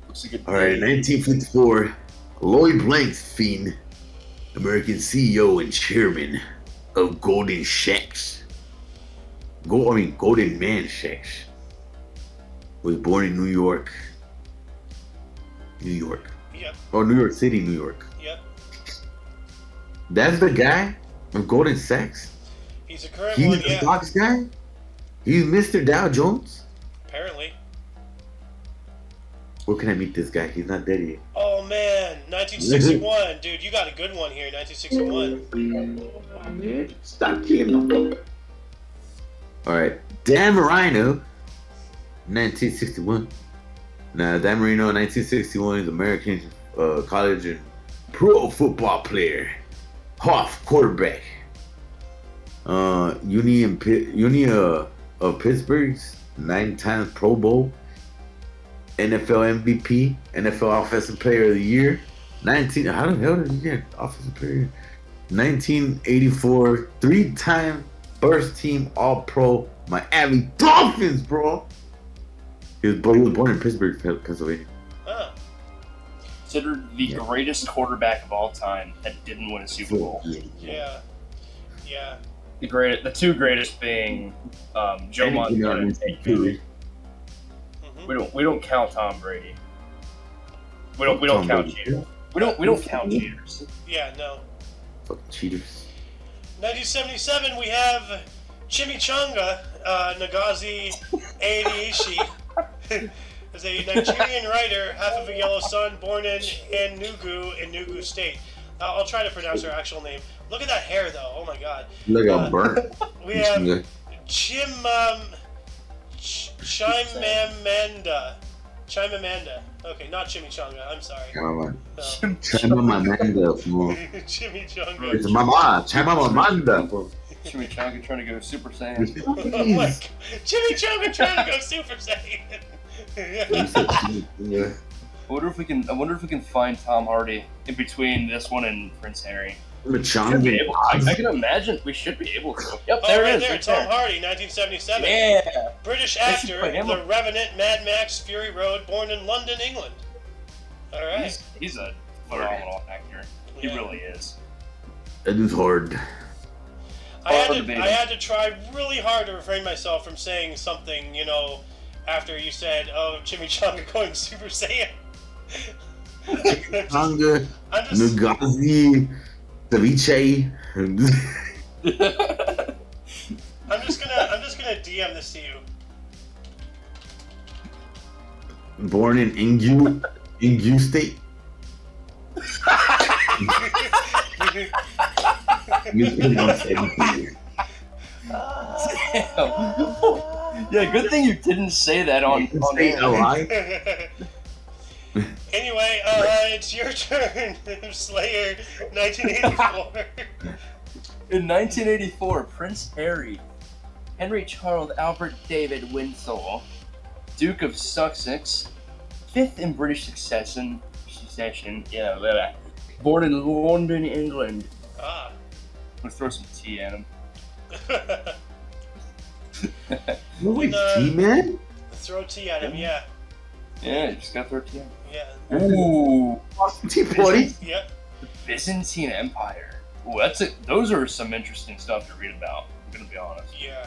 Looks like a All right, 1954, Lloyd Blankstein, American CEO and chairman of Golden Shacks. Golden Man Shacks. Was born in New York. Yep. Oh, New York City, New York. Yep. That's the guy of Golden Sachs? He's a current He's one. the Yeah. stocks guy? He's Mr. Dow Jones? Apparently. Where can I meet this guy? He's not dead yet. Oh man, 1961, dude. You got a good one here. 1961. Stop killing him. Alright. Dan Marino, 1961. Now, Dan Marino, 1961, is American college and pro football player. Hoff, quarterback. Uni of Pittsburgh's 9 times Pro Bowl. NFL MVP, NFL Offensive Player of the Year. How the hell did he get Offensive Player? 1984, 3-time first team All-Pro Miami Dolphins, bro. He was born in Pittsburgh, Pennsylvania. Oh. considered the greatest quarterback of all time that didn't win a Super Bowl. Yeah. Yeah. The two greatest being Joe Montana and Ted Ginn. We don't count Tom Brady. We don't count cheaters. We don't count cheaters. Yeah, no. Fucking cheaters. 1977, we have Chimichanga Nagazi Adiishi. Is a Nigerian writer, half of a yellow son, born in Enugu State. I'll try to pronounce her actual name. Look at that hair, though. Oh my god. Look how burnt. We have Chimamanda. Okay, not Chimichanga. I'm sorry. Chimamanda. Chimichanga. It's Mama. Chimamanda. Chimichanga trying to go Super Saiyan. Oh my god. Chimichanga trying to go Super Saiyan. I wonder if we can find Tom Hardy in between this one and Prince Harry. I can imagine we should be able to. Yep, there it is. There, Tom Hardy, 1977. Yeah. British actor, The Revenant, Mad Max, Fury Road, born in London, England. All right. He's a phenomenal actor. He really is. It is hard. I had to try really hard to refrain myself from saying something, after you said, "Oh, Chimichanga going Super Saiyan." Chimichanga, Nagazi, Ceviche. I'm just gonna DM this to you. Born in Ingu State. Yeah, good thing you didn't say that on air. Anyway, it's your turn, Slayer, 1984. In 1984, Prince Henry Charles Albert David Windsor, Duke of Sussex, fifth in British succession, born in London, England. Ah. I'm gonna throw some tea at him. No way, T-Man? Throw tea at him, yeah. Yeah, you just gotta throw tea at him. Yeah. Ooh, Tea party? Yep. the Byzantine Empire. Ooh, those are some interesting stuff to read about. I'm gonna be honest. Yeah.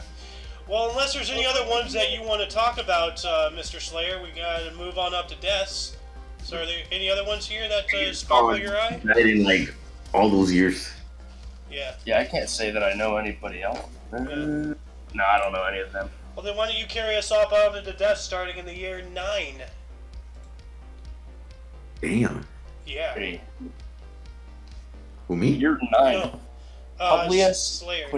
Well, unless there's any other ones that you want to talk about, Mr. Slayer, we gotta move on up to deaths. So are there any other ones here that sparkle your eye? I didn't like all those years. Yeah. Yeah, I can't say that I know anybody else. No, I don't know any of them. Well, then why don't you carry us off out of the deaths starting in the year 9? Damn. Yeah. Hey, Who, me? Year 9. No. Publius Slayer.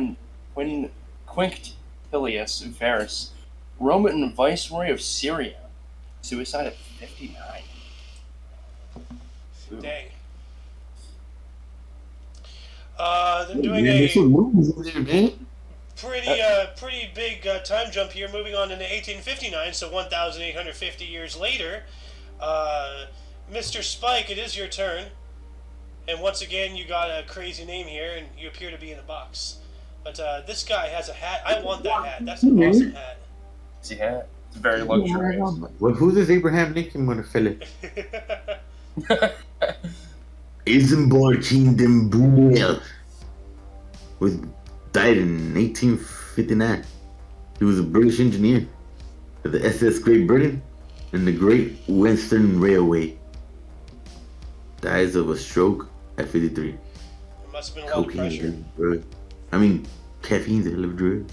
Quinctilius Varus, Roman Viceroy of Syria. Suicide at 59. Ooh. Dang. They're doing Man, there's a some movies in there, man. pretty big time jump here, moving on into 1859, so 1,850 years later. Mr. Spike, it is your turn. And once again, you got a crazy name here, and you appear to be in a box. But this guy has a hat. I want that hat. That's an awesome hat. Yeah, it's very luxurious. Well, who's this Abraham Lincoln motherfucker? Isambard Kingdom Boomel died in 1859. He was a British engineer of the SS Great Britain and the Great Western Railway. Dies of a stroke at 53. It must have been a lot of pressure. Drug. I mean, caffeine's a hell of a drug.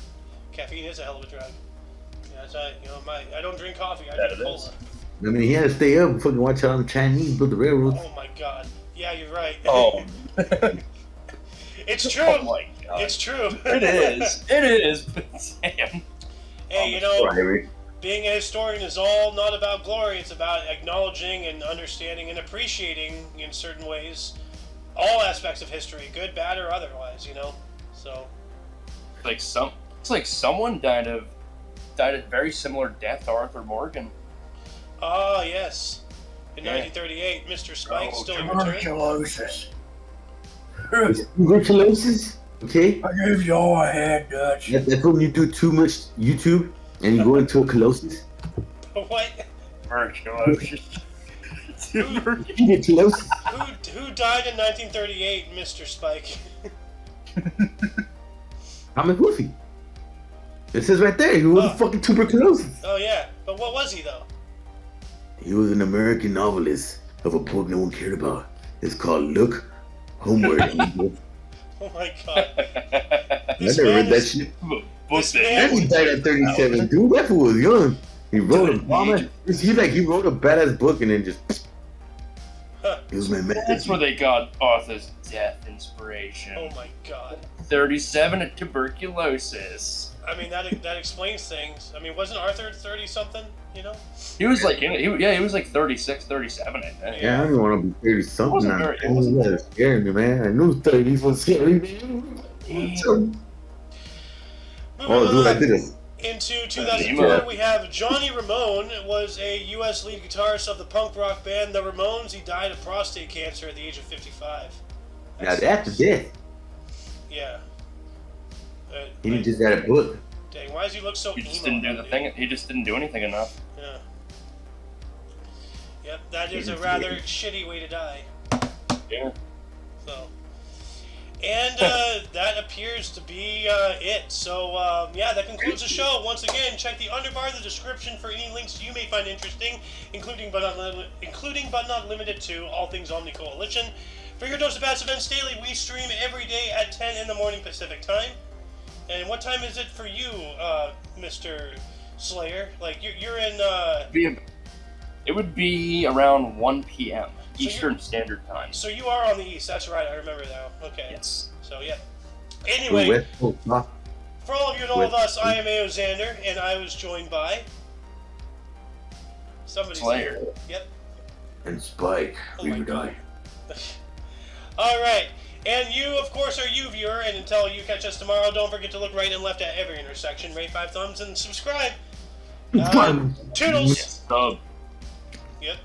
Caffeine is a hell of a drug. Yeah, that's right. You know, I don't drink coffee. I That drink it cola. is. I mean, he had to stay up and fucking watch how the Chinese built the railroads. Oh my god. Yeah, you're right. Oh. It's true. Oh my god. It's true. It is. It is. But damn. Hey, you know, Right. being a historian is all not about glory. It's about acknowledging and understanding and appreciating, in certain ways, all aspects of history, good, bad, or otherwise. You know. So. It's like someone died a very similar death to Arthur Morgan. Ah, yes. In Yeah. 1938, Mr. Spike still in return. Tuberculosis. Tuberculosis? Okay? I gave you all I had, Dutch. That's when you do too much YouTube and you go into a colosis. What? Tuberculosis. Tuberculosis? Who died in 1938, Mr. Spike? Thomas Wolfie. It says right there, he was Oh. fucking tuberculosis. Oh yeah, but what was he though? He was an American novelist of a book no one cared about. It's called Look Homeward. Oh my god. I This never man read that is- shit. This And he man, died at 37, dude. That fool was young. He wrote a bomber. He wrote a badass book and then just. Huh. It was my man. That's where they got Arthur's death inspiration. oh my god. 37 at tuberculosis. I mean that explains things. I mean, wasn't Arthur 30 something? You know? He was like, he was like 36, 37, I think. Yeah, I didn't want to be 30 something. Wasn't very- it wasn't That scared me, man. I knew 30s was scary, man. Moving Oh, dude, I on did it. into 2004, we have Johnny Ramone was a U.S. lead guitarist of the punk rock band The Ramones. He died of prostate cancer at the age of 55. Now, after death, Yeah. he didn't just got a book. Dang, why does he look so He just emo? didn't do the dude? thing. He just didn't do anything enough. Yeah. Yep, that is a rather shitty way to die. Yeah. So. And that appears to be it. So, yeah, that concludes the show. Once again, check the underbar of the description for any links you may find interesting, including but not limited to all things Omni Coalition. For your dose of past events daily, we stream every day at 10 in the morning Pacific time. And what time is it for you, Mr. Slayer? Like, you're in, It would be around 1 p.m. So Eastern Standard Time. so you are on the east, that's right, I remember now. Okay. Yes. So, yeah. Anyway, West Coast, huh? for all of you and all of us, I am A.O. Xander, and I was joined by... Somebody's Slayer. Yep. And Spike, Oh we my would God. die. Alright, And you, of course, are you, viewer, and until you catch us tomorrow, don't forget to look right and left at every intersection, rate 5 thumbs, and subscribe. Toodles! Sub. Yep.